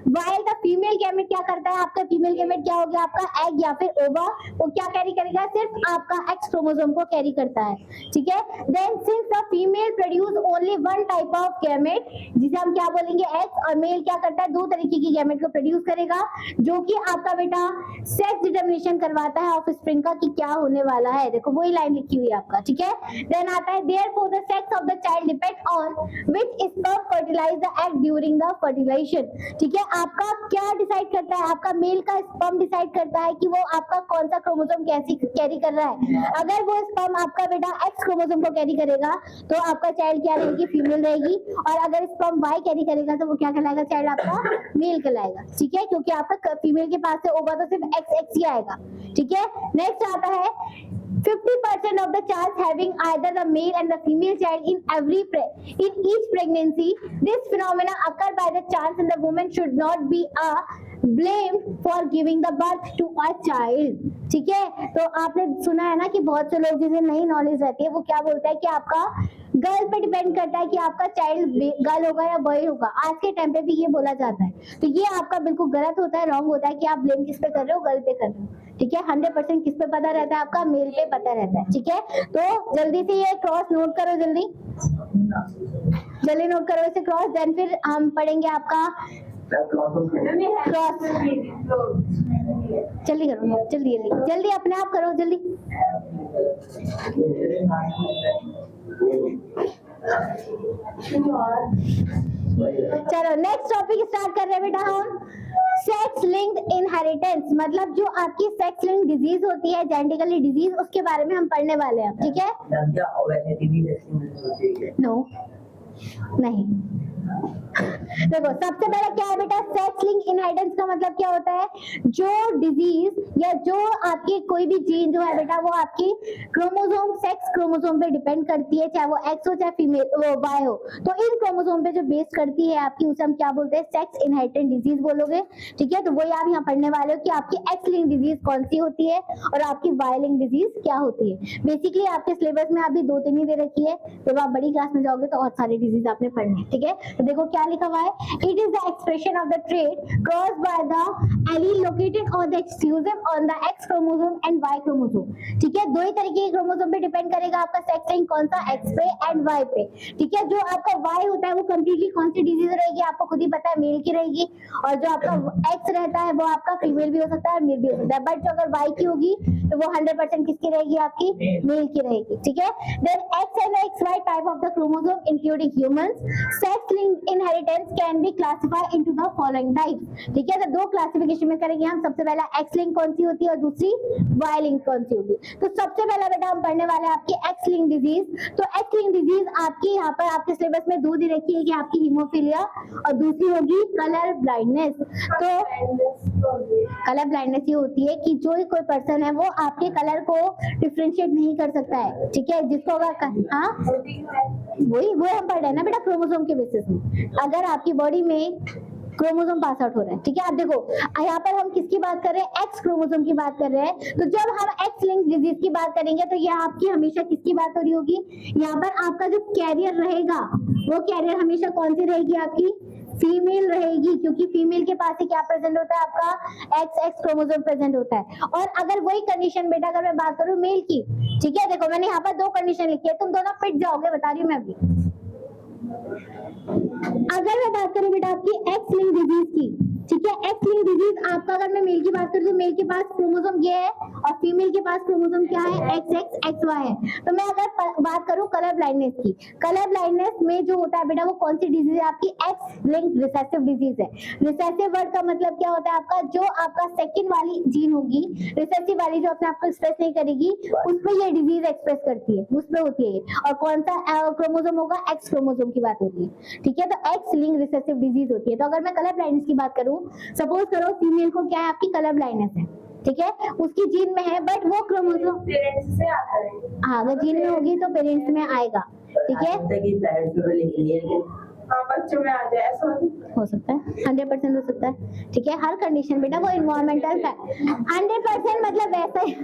While the female gamete क्या करता है आपका, फीमेल गैमेट क्या हो गया आपका एग या फिर ओवा, वो क्या कैरी करेगा, सिर्फ आपका X क्रोमोसोम को कैरी करता है। ठीक है, then since the female produce only one type of gamete जिसे हम क्या बोलेंगे X, और मेल क्या करता है दो तरीके की गैमेट को प्रोड्यूस करेगा जो कि आपका बेटा सेक्स डिटर्मिनेशन करवाता है ऑफस्प्रिंग का कि क्या होने वाला है। देखो वही लाइन लिखी हुई है आपका। ठीक है, देन आता है therefore the sex of the child depend on which sperm fertilize the egg during the fertilization. ठीक है, आपका क्या डिसाइड करता है, आपका मेल का स्पर्म डिसाइड करता है कि वो आपका कौन सा क्रोमोसोम कैसी कैरी कर रहा है। अगर वो स्पर्म आपका बेटा X क्रोमोसोम को कैरी करेगा तो आपका चाइल्ड क्या रहेगी, फीमेल रहेगी, और अगर स्पर्म Y कैरी करेगा तो वो क्या कहलाएगा, चाइल्ड आपका मेल कहलाएगा। ठीक है, क्योंकि आपका फीमेल के पास से होगा तो सिर्फ XX ही आएगा। ठीक है, नेक्स्ट आता है 50% of the chance having either the male and the female child in each pregnancy. This phenomena occur by the chance and the woman should not be blamed for giving the birth to a child. ठीक है, तो आपने सुना है ना कि बहुत से लोग जिसे नई नॉलेज रहती है वो क्या बोलता है कि आपका गर्ल पे डिपेंड करता है कि आपका चाइल्ड गर्ल होगा या बॉय होगा। आज के टाइम पे भी ये बोला जाता है, तो ये आपका बिल्कुल गलत होता है, रॉन्ग होता है कि आप ब्लेम किस पे कर रहे हो, गर्ल पे कर रहे हो। ठीक है, 100% किस पे पता रहता है, आपका मेल पे पता रहता है। ठीक है, तो जल्दी से ये क्रॉस नोट करो, जल्दी नोट करो इसे क्रॉस, देन फिर हम पढ़ेंगे आपका क्रॉस। जल्दी करो, जल्दी जल्दी जल्दी, अपने आप करो जल्दी। चलो नेक्स्ट टॉपिक स्टार्ट कर रहे हैं बेटा हम। सेक्स लिंक्ड इनहेरिटेंस, मतलब जो आपकी सेक्स लिंक डिजीज होती है, जेनेटिकली डिजीज, उसके बारे में हम पढ़ने वाले हैं। ठीक है, नो नहीं, देखो सबसे पहले क्या है बेटा, सेक्स लिंक इनहेरिटेंस का मतलब क्या होता है, जो डिजीज या जो आपकी कोई भी जीन जो है बेटा वो आपकी क्रोमोसोम, सेक्स क्रोमोसोम पे डिपेंड करती है, चाहे वो एक्स हो चाहे फीमेल वो वाई हो, तो इन क्रोमोसोम पे जो बेस करती है आपकी उसे हम क्या बोलते हैं, सेक्स इनहेरिटेंट डिजीज बोलोगे। ठीक है, तो वही आप यहाँ पढ़ने वाले हो कि आपकी एक्स लिंक डिजीज कौन सी होती है और आपकी वाई लिंक डिजीज क्या होती है। बेसिकली आपके सिलेबस में अभी 2-3 ही दे रखी है, जब आप बड़ी क्लास में जाओगे तो और सारी डिजीज आपने पढ़नी है। ठीक है, तो देखो क्या लिखा हुआ है, it is the expression of the trait crossed by the allele located on the exclusive on the X chromosome and Y chromosome. ठीक है, दो ही तरीके के क्रोमोसोम पे डिपेंड करेगा आपका सेक्स लिंक, कौन सा, एक्स पे एंड वाई पे। ठीक है, जो आपका वाई होता है वो कंप्लीटली कौन सी डिजीज रहेगी आपको खुद ही पता है, मेल की रहेगी, और जो आपका एक्स रहता है वो आपका फीमेल भी हो सकता है, मेल भी हो सकता है, बट जो अगर वाई की होगी तो वो 100% किसकी रहेगी, आपकी मेल की रहेगी। ठीक है, then X and XY type of the chromosome including humans, sex linked inheritance can be classified into the following types. ठीक है, तो दो क्लासिफिकेशन में करेंगे हम, सबसे पहला एक्स लिंक कौन सी होती है और दूसरी वाई लिंक कौन सी होगी। तो सबसे पहला बेटा हम पढ़ने वाले हैं आपकी एक्स लिंक डिजीज। तो एक्स लिंक डिजीज आपकी यहाँ पर आपके सिलेबस में दो दे रखी है कि आपकी हीमोफीलिया और दूसरी होगी कलर ब्लाइंडनेस। तो कलर ब्लाइंडनेस ये होती है कि जो कोई पर्सन है वो आपके कलर को डिफरेंशिएट नहीं कर सकता है। ठीक है, जिसको हाँ वही हम पढ़ रहे हैं ना बेटा, क्रोमोसोम के बेसिस में अगर आपकी बॉडी में क्रोमोसोम पास आउट हो रहा है। ठीक है, आप देखो यहाँ पर हम किसकी बात कर रहे हैं, एक्स क्रोमोसोम की बात कर रहे हैं। तो जब हम एक्स लिंक डिजीज की बात करेंगे तो यह आपकी हमेशा किसकी बात हो रही होगी, यहाँ पर आपका जो कैरियर रहेगा वो कैरियर हमेशा कौन सी रहेगी, आपकी फीमेल रहेगी, क्योंकि फीमेल के पास ही क्या प्रेजेंट होता है, आपका XX क्रोमोसोम प्रेजेंट होता है। और अगर वही कंडीशन बेटा अगर मैं बात करूं मेल की, ठीक है, देखो मैंने यहाँ पर 2 कंडीशन लिखी है, तुम दोनों पिट जाओगे, बता रही हूँ मैं अभी। अगर मैं बात करूं बेटा आपकी एक्स लिंक डिजीज की, ठीक है, एक्स लिंक डिजीज आपका, अगर मैं मेल की बात करूं तो मेल के पास क्रोमोसोम ये है और फीमेल के पास क्रोमोसोम क्या है, XX XY है। तो मैं अगर बात करूं कलर ब्लाइंडनेस की, कलर ब्लाइंडनेस में जो होता है बेटा वो कौन सी डिजीज है आपकी, एक्स लिंक रिसेसिव डिजीज है। रिसेसिव वर्ड का मतलब क्या होता है आपका, जो आपका सेकंड वाली जीन होगी, रिसेसिव वाली जो अपने आप को एक्सप्रेस नहीं करेगी, उसमें ये डिजीज एक्सप्रेस करती है, उसमें होती है ये। और कौन सा क्रोमोसोम होगा, एक्स क्रोमोसोम की बात होती है, ठीक है। तो एक्स लिंक रिसेसिव डिजीज होती है। तो अगर मैं कलर ब्लाइंडनेस की बात करूं, सपोज करो फीमेल को क्या है आपकी कलर ब्लाइंडनेस है, ठीक है, उसकी जीन में है, बट वो क्रोमोसोम पेरेंट्स से आता है। हाँ अगर जीन में होगी तो पेरेंट्स में आएगा, ठीक है, बच्चों में आ जाए ऐसा हो सकता है, 100% हो सकता है, ठीक है। हर कंडीशन बेटा वो इन्वायरमेंटल 100% मतलब वैसा ही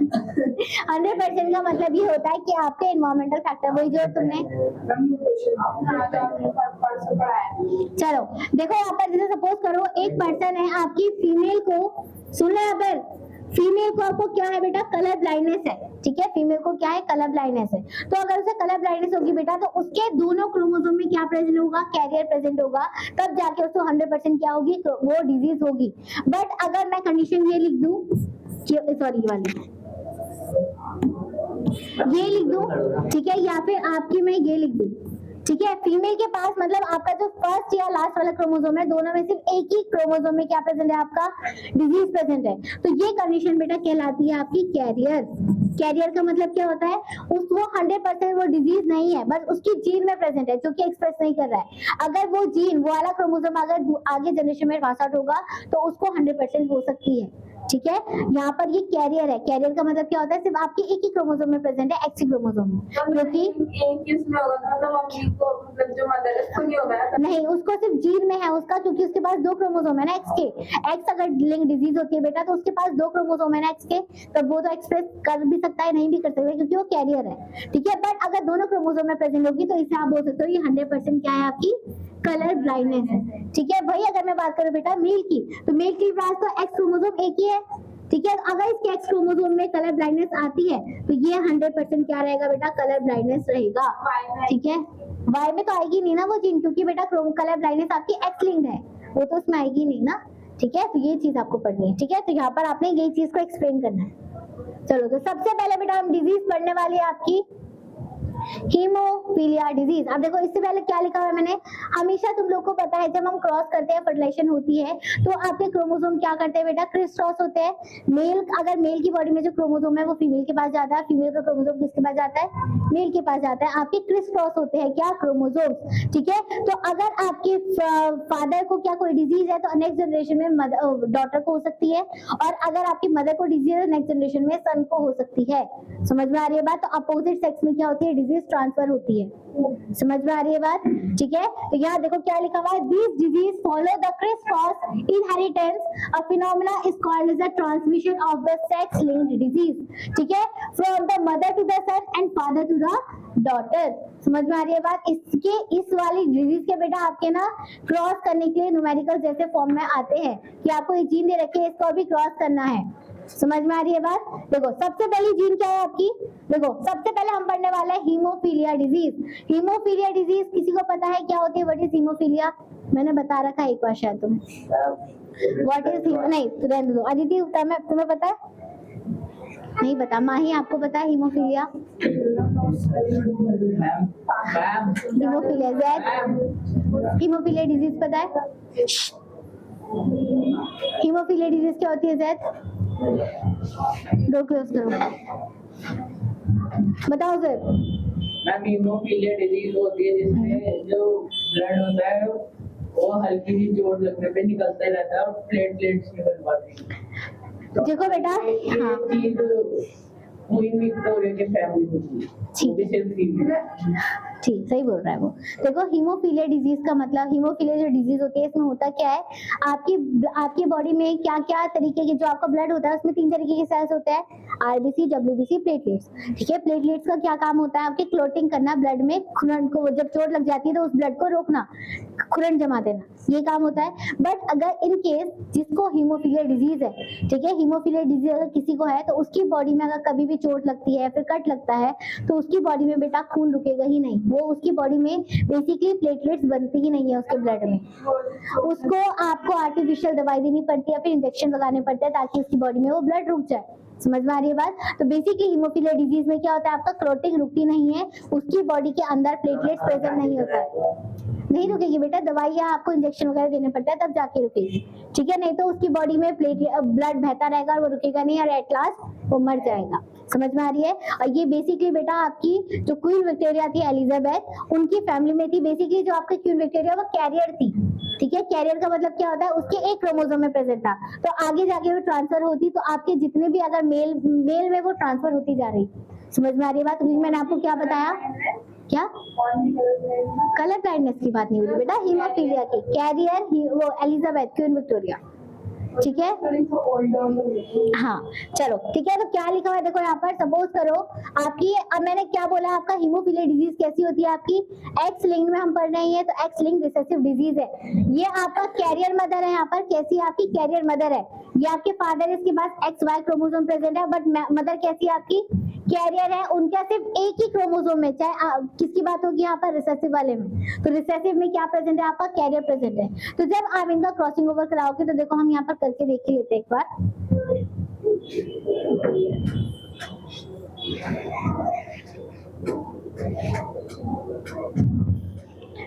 100% का मतलब ये होता है कि आपके इन्वायरमेंटल फैक्टर, वही जो तुमने परसों पढ़ाया। चलो देखो यहाँ पर जैसे सपोज करो एक पर्सन है आपकी, फीमेल को सुन लो, यहाँ पर फीमेल को आपको क्या है बेटा, कलर ब्लाइंडनेस है, ठीक है, फीमेल को क्या है, कलर ब्लाइंडनेस है। तो अगर उसे कलर ब्लाइंडनेस होगी बेटा, तो उसके दोनों क्रोमोसोम में क्या प्रेजेंट होगा, कैरियर प्रेजेंट होगा, तब जाके उसको 100% क्या होगी, वो डिजीज होगी। बट अगर मैं कंडीशन ये लिख दूं, सॉरी ये वाली ये लिख दूं, ठीक है, या फिर आपकी मैं ये लिख दूं, ठीक है, फीमेल के पास मतलब आपका जो फर्स्ट या लास्ट वाला क्रोमोसोम है, दोनों में सिर्फ एक ही क्रोमोसोम में क्या प्रेजेंट है, आपका डिजीज प्रेजेंट है। तो ये कंडीशन बेटा कहलाती है आपकी कैरियर। कैरियर का मतलब क्या होता है, उसको 100% वो डिजीज नहीं है, बस उसकी जीन में प्रेजेंट है, जो कि एक्सप्रेस नहीं कर रहा है। अगर वो जीन, वो वाला क्रोमोसोम अगर आगे जनरेशन में पास आउट होगा तो उसको 100% हो सकती है, ठीक है। यहाँ पर ये कैरियर है, कैरियर का मतलब क्या होता है, सिर्फ आपके एक ही क्रोमोसोम में प्रेजेंट है, एक्स क्रोमोसोम में, क्योंकि एक किसमें होगा, मतलब मम्मी को, मतलब जो मदर है उसको नहीं होगा ना? नहीं, उसको सिर्फ जीन में है उसका, क्योंकि उसके पास 2 क्रोमोसोम है ना एक्स के। एक्स अगर लिंक डिजीज होती है बेटा तो उसके पास 2 क्रोमोसोम है ना एक्स के, तो वो तो एक्सप्रेस कर भी सकता है, नहीं भी कर सकता है, क्योंकि वो कैरियर है, ठीक है। बट अगर दोनों क्रोमोसोम में प्रेजेंट होगी तो इसे आप बोल सकते हो ये 100% क्या है आपकी कलर ब्लाइंडनेस है, ठीक है। वही अगर मैं बात करूं बेटा मेल की, तो मेल के पास तो एक्स क्रोमोसोम एक ही है, ठीक है। अगर इसके एक्स क्रोमोसोम में कलर ब्लाइंडनेस आती है तो ये 100% क्या रहेगा बेटा, कलर ब्लाइंडनेस रहेगा, ठीक है। वाई में तो आएगी नहीं ना वो जीन, क्योंकि बेटा कलर ब्लाइंडनेस आपकी एक्स लिंक्ड है, वो तो उसमें आएगी नहीं ना, ठीक है। तो ये चीज आपको पढ़नी है, ठीक है। तो यहाँ पर आपने ये चीज को एक्सप्लेन करना है। चलो तो सबसे पहले बेटा हम डिजीज पढ़ने वाली है आपकी हीमोफीलिया डिजीज। अब देखो इससे पहले क्या लिखा हुआ है मैंने, हमेशा तुम लोग को पता है जब हम क्रॉस करते हैं, फर्टिलाइजेशन होती है, तो आपके क्रोमोसोम क्या करते हैं बेटा, क्रिस क्रॉस होते हैं। मेल, अगर मेल की बॉडी में जो क्रोमोसोम है वो फीमेल के पास जाता है, फीमेल का क्रोमोसोम किसके पास जाता है, मेल के पास जाता है। आपके क्रिस क्रॉस होते हैं क्या, क्रोमोसोम्स, ठीक है। तो अगर आपके फादर को क्या कोई डिजीज है तो नेक्स्ट जनरेशन में डॉटर को हो सकती है, और अगर आपकी मदर को डिजीज है नेक्स्ट जनरेशन में सन को हो सकती है। समझ में आ रही है बात। तो अपोजिट सेक्स में क्या होती है, डिजीज ट्रांसफर होती है। समझ में आ रही है बात, ठीक है। तो यहाँ देखो क्या लिखा हुआ है, this disease follow the criss cross inheritance, a phenomena is called as the transmission of the sex linked disease, ठीक है, from the mother to the son and father to the daughter. समझ में आ रही है बात। इसके इस वाली डिजीज के बेटा आपके ना क्रॉस करने के लिए न्यूमेरिकल जैसे फॉर्म में आते हैं कि आपको ये जीन दे रखे है, इसको भी क्रॉस करना है। समझ में आ रही है बात। देखो सबसे पहली जीन क्या है आपकी, देखो सबसे पहले हम पढ़ने वाले हैं हीमोफीलिया डिजीज। हीमोफीलिया डिजीज किसी को पता है क्या होती है, व्हाट इज हीमोफीलिया, मैंने बता रखा है एक बार शायद तुम्हें। व्हाट इज नहीं तो रहने दो, अदिति तुम्हें पता है, नहीं पता, माही आपको पता है haemophilia, haemophilia Zaid, haemophilia disease पता है, हीमोफीलिया डिजीज क्या होती है जैद, डोर क्लोज करो, बताओ सर। मैम हीमोफीलिया डिजीज होती है जिसमें जो ब्लड होता है वो हल्की सी चोट लगने पे निकलता रहता है और प्लेटलेट्स निकल पाती है। देखो बेटा, हाँ चीज हुई विक्टोरिया के फैमिली में ठीक सही बोल रहा है वो। देखो हीमोफीलिया डिजीज का मतलब, हीमोफीलिया जो डिजीज होती है इसमें होता क्या है, आपकी बॉडी में क्या क्या तरीके के जो आपका ब्लड होता है उसमें 3 तरीके के सेल्स होते हैं, आरबीसी, डब्ल्यूबीसी, प्लेटलेट्स, ठीक है। प्लेटलेट्स का क्या काम होता है, आपके क्लोटिंग करना ब्लड में, खून को जब चोट लग जाती है तो उस ब्लड को रोकना, खुरन जमा देना, ये काम होता है। बट अगर इन केस जिसको हीमोफीलिया डिजीज है, ठीक है, हीमोफीलिया डिजीज अगर किसी को है तो उसकी बॉडी में अगर कभी भी चोट लगती है, फिर कट लगता है, तो उसकी बॉडी में बेटा खून रुकेगा ही नहीं। वो उसकी बॉडी में बेसिकली प्लेटलेट्स बनती ही नहीं है उसके ब्लड में। उसको आपको आर्टिफिशियल दवाई देनी पड़ती है, फिर इंजेक्शन लगाने पड़ते हैं ताकि उसकी बॉडी में वो ब्लड रुक जाए। समझ में आ रही है बात? तो बेसिकली हीमोफीलिया डिजीज में क्या होता है, आपका क्लॉटिंग रुकती नहीं है, उसकी बॉडी के अंदर प्लेटलेट्स प्रेजेंट नहीं होता है, नहीं रुकेगी बेटा, दवाई या आपको इंजेक्शन वगैरह देने पड़ता है तब जाके रुकेगी, ठीक है, नहीं तो उसकी बॉडी में ब्लड बहता रहेगा और वो रुकेगा नहीं और एट लास्ट वो मर जाएगा। समझ में आ रही है? और ये बेसिकली बेटा आपकी जो क्वीन विक्टोरिया थी एलिजाबेथ, उनकी फैमिली में थी। बेसिकली जो आपका क्वीन विक्टोरिया वो कैरियर थी, ठीक है, कैरियर का मतलब क्या होता है, उसके एक क्रोमोसोम में प्रेजेंट था, तो आगे जाके वो ट्रांसफर होती, तो आपके जितने भी अगर मेल में वो ट्रांसफर होती जा रही। समझ में आ रही है बात? मैंने आपको क्या बताया, क्या कलर ब्लाइंडनेस की बात नहीं हो रही बेटा, हीमोफीलिया की, कैरियर वो एलिजाबेथ क्वीन विक्टोरिया, ठीक है। हाँ चलो ठीक है, तो क्या लिखा हुआ है देखो यहाँ पर, सपोज करो आपकी, अब मैंने क्या बोला, आपका हीमोफीलिया डिजीज कैसी होती है, आपकी एक्स लिंक्ड में हम पढ़ रहे हैं, तो एक्स लिंक्ड रिसेसिव डिजीज है। ये आपका कैरियर मदर है, यहाँ पर कैसी है आपकी कैरियर मदर है, ये आपके फादर है, इसके पास एक्स वाई क्रोमोसोम प्रेजेंट है, बट मदर कैसी है आपकी कैरियर है, उनका सिर्फ एक ही क्रोमोसोम है, चाहे किसकी बात होगी यहाँ पर रिसेसिव वाले में, तो रिसेसिव में क्या प्रेजेंट है, आपका कैरियर प्रेजेंट है। तो जब आप इनका क्रॉसिंग ओवर कराओगे, तो देखो हम यहाँ पर करके देख ही लेते हैं एक बार।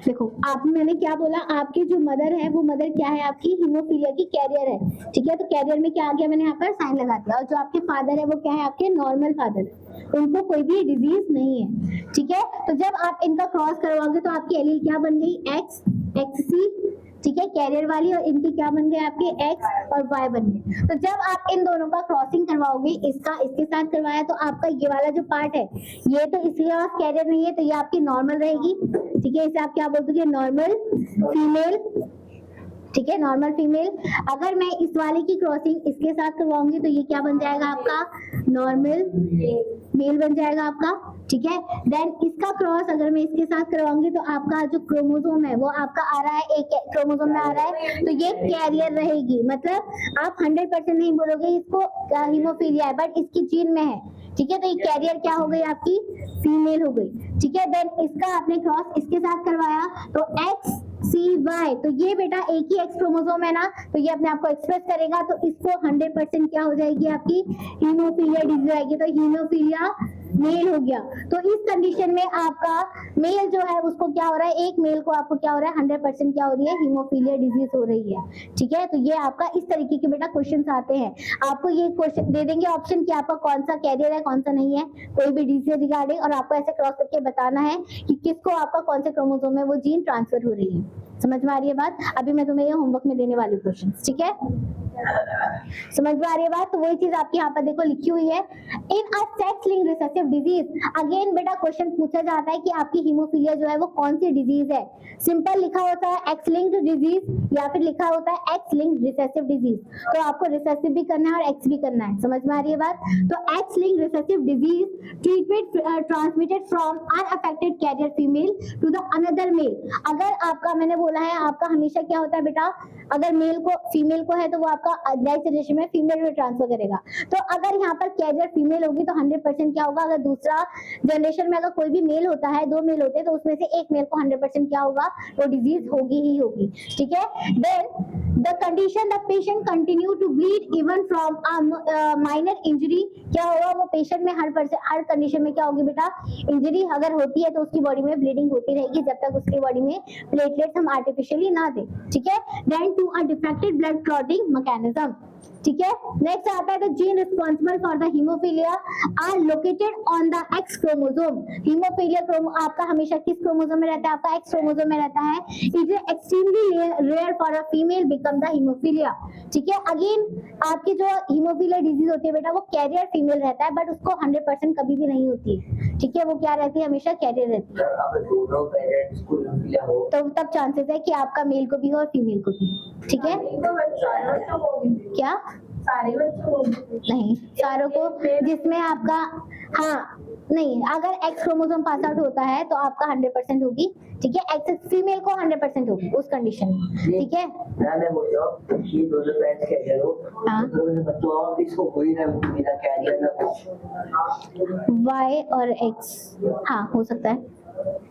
देखो आप, मैंने क्या बोला, आपकी जो मदर है वो मदर क्या है, आपकी हीमोफीलिया की कैरियर है, ठीक है, तो कैरियर में क्या आ गया, मैंने यहाँ पर साइन लगा दिया। और जो आपके फादर है वो क्या है, आपके नॉर्मल फादर है, उनको कोई भी डिजीज नहीं है, ठीक है। तो जब आप इनका क्रॉस करवाओगे तो आपकी एलील क्या बन गई, एक्स एक्ससी, ठीक है, कैरियर वाली, और इनकी क्या बन गए आपके एक्स और वाई बन गए। तो जब आप इन दोनों का क्रॉसिंग करवाओगे, इसका इसके साथ करवाया, तो आपका ये वाला जो पार्ट है, ये तो इसके पास कैरियर नहीं है, तो ये आपकी नॉर्मल रहेगी, ठीक है, इसे आप क्या बोलते हैं, नॉर्मल फीमेल, ठीक है, नॉर्मल फीमेल। अगर मैं इस वाले की क्रॉसिंग इसके साथ करवाऊंगी तो ये क्या बन जाएगा आपका, नॉर्मल मेल बन जाएगा आपका, ठीक है। देन इसका क्रॉस अगर मैं इसके साथ करवाऊंगी तो आपका जो क्रोमोसोम है वो आपका आ रहा है, एक क्रोमोसोम में आ रहा है, तो ये कैरियर रहेगी। मतलब आप 100% नहीं बोलोगे इसको हीमोफीलिया है, बट इसकी जीन में है, ठीक है, तो ये कैरियर क्या हो गई आपकी, फीमेल हो गई, ठीक है। देन इसका आपने क्रॉस इसके साथ करवाया तो एक्स सी वाई, तो ये बेटा एक ही एक्स क्रोमोसोम है ना, तो ये अपने आप को एक्सप्रेस करेगा, तो इसको 100% क्या हो जाएगी आपकी हीमोफीलिया डिजीज आएगी, तो हीमोफीलिया मेल हो गया। तो इस कंडीशन में आपका मेल जो है उसको क्या हो रहा है, एक मेल को आपको क्या हो रहा है, 100% क्या हो रही है, हीमोफीलिया डिजीज हो रही है, ठीक है। तो ये आपका इस तरीके के बेटा क्वेश्चंस आते हैं, आपको ये क्वेश्चन दे देंगे ऑप्शन कि आपका कौन सा कैरियर है कौन सा नहीं है, कोई भी डिजीज से रिगार्डिंग, और आपको ऐसे क्रॉस करके बताना है कि किसको आपका कौन से क्रोमोसोम में वो जीन ट्रांसफर हो रही है। समझ में आ रही है बात? अभी मैं तुम्हें ये होमवर्क में देने वाली क्वेश्चन, ठीक है, समझ में आ रही है बात? तो वही चीज आपके यहाँ पर देखो लिखी हुई है, in a sex linked recessive disease. Again बेटा क्वेश्चन पूछा जाता है कि आपकी हीमोफीलिया जो है वो कौन सी डिजीज है। सिंपल लिखा होता है एक्स लिंक्ड डिजीज या फिर लिखा होता है एक्स लिंक्ड रिसेसिव डिजीज, तो आपको रिसेसिव भी करना है और एक्स भी करना है। समझ में आ रही है बात? तो X linked recessive disease treatment transmitted from unaffected carrier female to the another male. अगर आपका, मैंने बोला है आपका हमेशा क्या होता है बेटा, अगर मेल को फीमेल को है तो वो आपका नेक्स्ट जनरेशन में फीमेल में ट्रांसफर करेगा। तो अगर यहाँ पर कैरियर फीमेल होगी तो 100% क्या होगा, अगर दूसरा जनरेशन में अगर कोई भी मेल होता है, दो मेल होते हैं, तो उसमें से एक मेल को 100% क्या होगा, वो डिजीज होगी ही होगी, ठीक है। Then the condition the patient continue to bleed even from minor injury, क्या होगा, वो पेशेंट में हर कंडीशन में क्या होगी बेटा, इंजरी अगर होती है तो उसकी बॉडी में ब्लीडिंग होती रहेगी जब तक उसकी बॉडी में प्लेटलेट्स हम आर्टिफिशियली ना दें, ठीक है। Then to a defected blood clotting mechanism, ठीक है। नेक्स्ट आता है the gene responsible for the haemophilia are located on the X chromosome. Haemophilia आपका हमेशा किस क्रोमोसोम में रहता है, आपका एक्स क्रोमोसोम में रहता है। It is extremely rare for a female become the haemophilia, ठीक है। अगेन आपकी जो हीमोफीलिया डिजीज होती है बेटा वो कैरियर फीमेल रहता है, बट उसको 100% कभी भी नहीं होती है, ठीक है, वो क्या रहती है, हमेशा कैरियर रहती है। तो तब चांसेस है कि आपका मेल को भी हो और फीमेल को भी, ठीक है। क्या सारे बच्चों नहीं, सारों को जिसमें आपका, हाँ नहीं, अगर एक्स क्रोमोसोम पास आउट होता है तो आपका 100% होगी, ठीक है। एक्स फीमेल को 100% होगी उस कंडीशन में, ठीक है। मैं बोल रहा हूँ ये दोनों पेरेंट्स कैरियर हो, हाँ। तो दोनों बच्चों और इसको कोई ना मेरा कैरियर ना हो। वाई और एक्स, हाँ हो सकता है।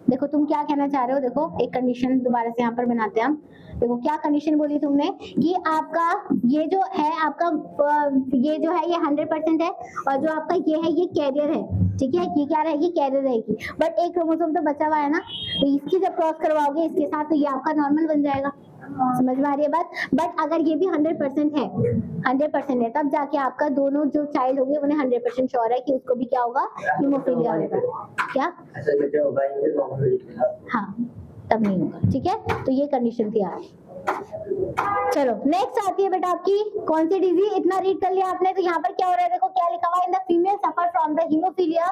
देखो तुम क्या कहना चाह रहे हो, देखो एक कंडीशन दोबारा से यहाँ पर बनाते हैं हम। देखो क्या कंडीशन बोली तुमने कि आपका ये जो है आपका ये जो है ये 100% है, और जो आपका ये है ये कैरियर है, ठीक है। ये क्या रहेगी, कैरियर रहेगी, बट एक क्रोमोसोम तो बचा हुआ है ना, तो इसकी जब क्रॉस करवाओगे इसके साथ तो ये आपका नॉर्मल बन जाएगा। समझ में आ रही है बात। बट अगर ये भी 100% है, 100% है, तब जाके आपका दोनों जो चाइल्ड होंगे उन्हें 100% श्योर है कि उसको भी क्या होगा, हीमोफीलिया होगा। क्या ऐसा बच्चा होगा इनके नॉर्मल, हाँ तब नहीं होगा, ठीक है। तो ये कंडीशन थी आज। चलो नेक्स्ट आती है बेटा आपकी कौन सी डिजीज, इतना रीड कर लिया आपने। तो यहाँ पर क्या हो रहा है, देखो क्या लिखा हुआ है, in the female suffer from the haemophilia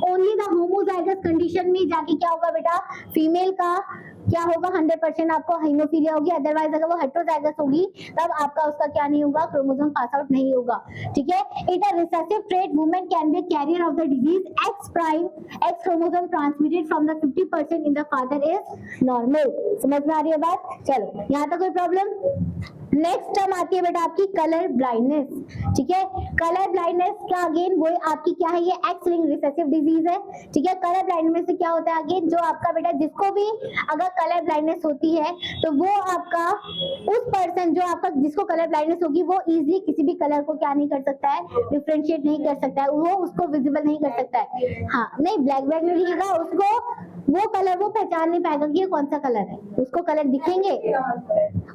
only the homozygous condition में जाके क्या होगा बेटा, फीमेल का क्या होगा 100% आपको हीमोफीलिया होगी। अदरवाइज अगर वो हेटेरोजाइगस होगी तब आपका उसका क्या नहीं होगा, क्रोमोसोम पास आउट नहीं होगा, ठीक है। It a recessive trait, women can be carrier of the disease ex prime, x chromosome transmitted from the 50% in the father is normal. समझ में आ रही है बात। चलो यहाँ तक कोई प्रॉब्लम। नेक्स्ट टर्म आती है बेटा आपकी कलर ब्लाइंडनेस, ठीक है। कलर ब्लाइंडनेस का अगेन वो आपकी क्या है, ये एक्स लिंक्ड रिसेसिव डिजीज है, ठीक है। कलर ब्लाइंडनेस से क्या होता है, अगेन जो आपका बेटा जिसको भी अगर कलर ब्लाइंडनेस होती है तो वो आपका उस पर्सन जो आपका जिसको कलर ब्लाइंडनेस होगी वो इजीली किसी भी कलर को क्या नहीं कर सकता है, डिफरेंशिएट नहीं कर सकता है, वो उसको विजिबल नहीं कर सकता है। हाँ नहीं, ब्लैक बैग में दिखेगा उसको, वो कलर वो पहचान नहीं पाएगा कि ये कौन सा कलर है। उसको कलर दिखेंगे,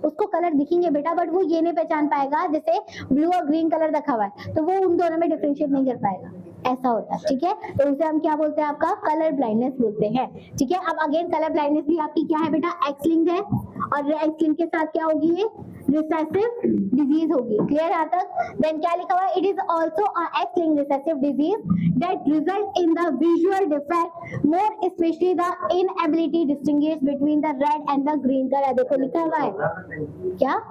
उसको कलर दिखेंगे बेटा, बट वो ये नहीं पहचान पाएगा, जैसे ब्लू और ग्रीन कलर रखा हुआ है तो वो उन दोनों में डिफरेंशिएट नहीं कर पाएगा, ऐसा होता है, ठीक है। तो उसे हम क्या बोलते हैं, आपका कलर ब्लाइंडनेस बोलते हैं, ठीक है। अब अगेन कलर ब्लाइंडनेस भी आपकी क्या है बेटा, एक्स लिंक्ड है, और एक्स लिंक के साथ क्या होगी, ये रिसेसिव डिजीज होगी। क्लियर यहाँ तक। देन क्या लिखा हुआ है, it is also a x linked recessive disease that result in the visual defect, more specially the inability distinguish between the red and the green colour. देखो लिखा हुआ है क्या,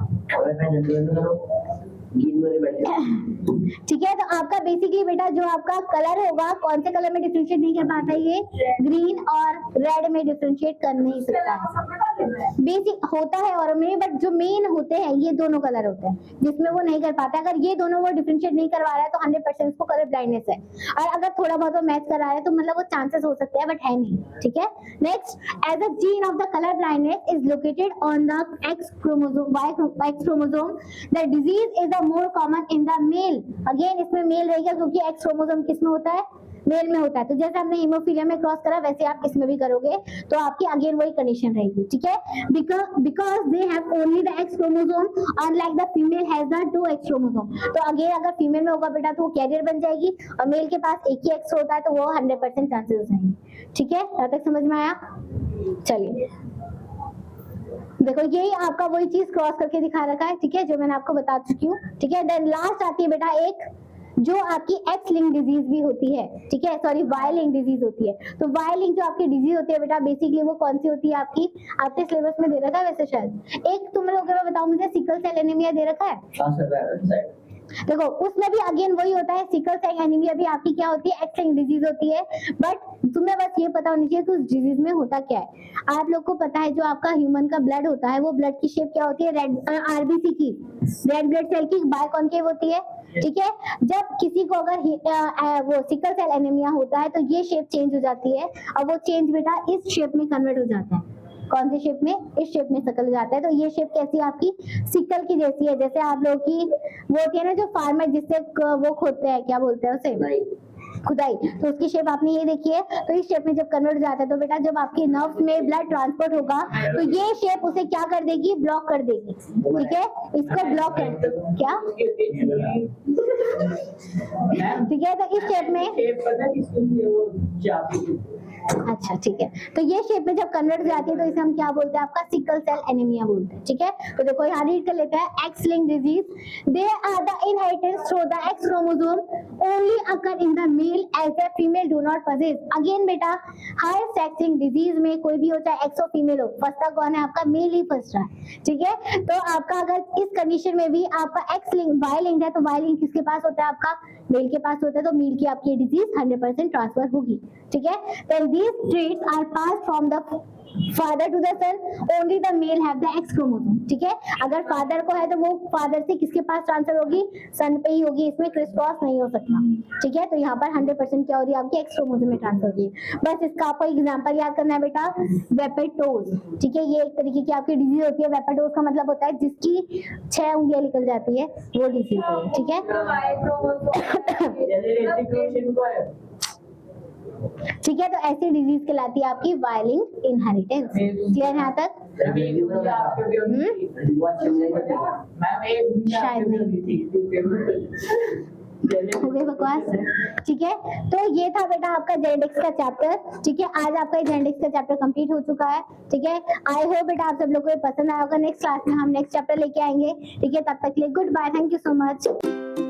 ठीक है। तो आपका बेसिकली बेटा जो आपका कलर होगा, कौन से कलर में डिफरेंशिएट नहीं कर पाता है, ये ग्रीन और रेड में डिफरेंशिएट कर नहीं सकता है। बेसिक होता है और में, बट जो मेन होते हैं ये दोनों कलर होते हैं जिसमें वो नहीं कर पाता। अगर ये दोनों वो डिफरेंशिएट नहीं करवा रहा है तो 100% उसको कलर ब्लाइंडनेस है, और अगर थोड़ा बहुत वो मैच करा रहा है तो मतलब वो चांसेस हो सकते हैं, बट है नहीं, ठीक है। Next, as a gene of the colour blindness is located on the X chromosome, X chromosome, the disease is a more common in the male. Again इसमें मेल रहेगा क्योंकि एक्स क्रोमोसोम किसमें होता है, मेल में होता है। तो जैसे हमने हीमोफीलिया में क्रॉस करा वैसे आप इसमें भी करोगे तो आपकी अगेन वही कंडीशन रहेगी, ठीक है। Because they have only the X chromosome unlike the female has the 2 x chromosome. तो अगेन अगर फीमेल में होगा बेटा तो वो कैरियर बन जाएगी, और मेल के पास एक ही एक्स होता है तो वो 100% चांसेस हो जाएंगे, ठीक है। यहाँ तक समझ में आया। चलिए देखो यही आपका वही चीज क्रॉस करके दिखा रखा है, ठीक है, जो मैंने आपको बता चुकी हूँ, ठीक है। देन लास्ट आती है बेटा एक जो आपकी एक्स लिंक डिजीज भी होती है, ठीक है, सॉरी वाई लिंक डिजीज होती है। तो वाई लिंक जो आपकी डिजीज होती है बेटा बेसिकली वो कौन सी होती है, आपकी आपके सिलेबस में दे रखा है वैसे शायद। एक तुम लोगों को बताओ मुझे, सिकल सेल एनीमिया दे रखा है। देखो उसमें भी अगेन वही होता है, सिकल सेल एनीमिया भी आपकी क्या होती है, एक्स लिंक डिजीज होती है। बट तुम्हें बस ये पता होना चाहिए कि उस डिजीज में होता क्या है। आप लोग को पता है जो आपका ह्यूमन का ब्लड होता है वो ब्लड की शेप क्या होती है, रेड आरबीसी की, रेड ब्लड सेल की बायकॉन्केव होती है, ठीक है। जब किसी को अगर वो सिकल सेल एनीमिया होता है तो ये शेप चेंज हो जाती है, और वो चेंज बेटा इस शेप में कन्वर्ट हो जाता है। कौन सी शेप में, इस शेप में सिकल जाता है। तो ये शेप कैसी है आपकी, सिकल की जैसी है। जैसे आप लोग की वो होती है ना जो फार्मर जिससे वो खोदते हैं, क्या बोलते हैं उसे, खुदाई, तो उसकी शेप आपने ये देखी है। तो इस शेप में जब कन्वर्ट हो जाता है तो बेटा जब आपकी नर्व्स में ब्लड ट्रांसपोर्ट होगा तो ये शेप उसे क्या कर देगी, ब्लॉक कर देगी, ठीक है, इसको ब्लॉक कर, क्या ठीक है। तो इस शेप में अच्छा ठीक है, तो ये शेप में जब कन्वर्ट हो जाती है तो इसे हम क्या बोलते हैं, आपका सिकल सेल एनीमिया बोलते हैं। ठीक है, तो देखो यहाँ रीड कर लेते हैं, X linked disease, they are the inheritance through the X chromosome only occur in the male as a female do not possess. Again बेटा हर सेक्स लिंक्ड डिजीज में कोई भी हो चाहे एक्स और फीमेल हो, फंसता कौन है, आपका मेल ही फंस रहा है। ठीक है, तो आपका अगर इस कंडीशन में भी आपका एक्स लिंक वाई लिंक्ड है तो वाई लिंक किसके पास होता है, आपका मेल के पास होता है, तो मेल की आपकी डिजीज 100% ट्रांसफर होगी। ठीक है, then these traits are passed from the father to the son, only the male have the X chromosome। ठीक है, अगर फादर को है तो वो फादर से किसके पास ट्रांसफर होगी, सन पे ही होगी, इसमें क्रिस क्रॉस नहीं हो सकता। ठीक है, तो यहाँ पर 100% क्या हो रही है, आपकी X क्रोमोसोम में ट्रांसफर होगी। बस इसका आपको एग्जांपल याद करना है बेटा, वेपेटोज। ठीक है, ये एक तरीके की आपकी डिजीज होती है। वेपेटोज का मतलब होता है जिसकी 6 उंगलियां निकल जाती है, वो डिजीज है। ठीक है, ठीक है, तो ऐसी डिजीज कहलाती है आपकी वाई लिंक्ड इनहेरिटेंस। क्लियर यहाँ तक? हो गई बकवास। ठीक है, तो ये था बेटा आपका जेनेटिक्स का चैप्टर। ठीक है, आज आपका जेनेटिक्स का चैप्टर कंप्लीट हो चुका है। ठीक है, आई होप बेटा आप सब लोग को ये पसंद आया होगा। नेक्स्ट क्लास में हम नेक्स्ट चैप्टर लेके आएंगे। ठीक है, तब तक के लिए goodbye, thank you so much.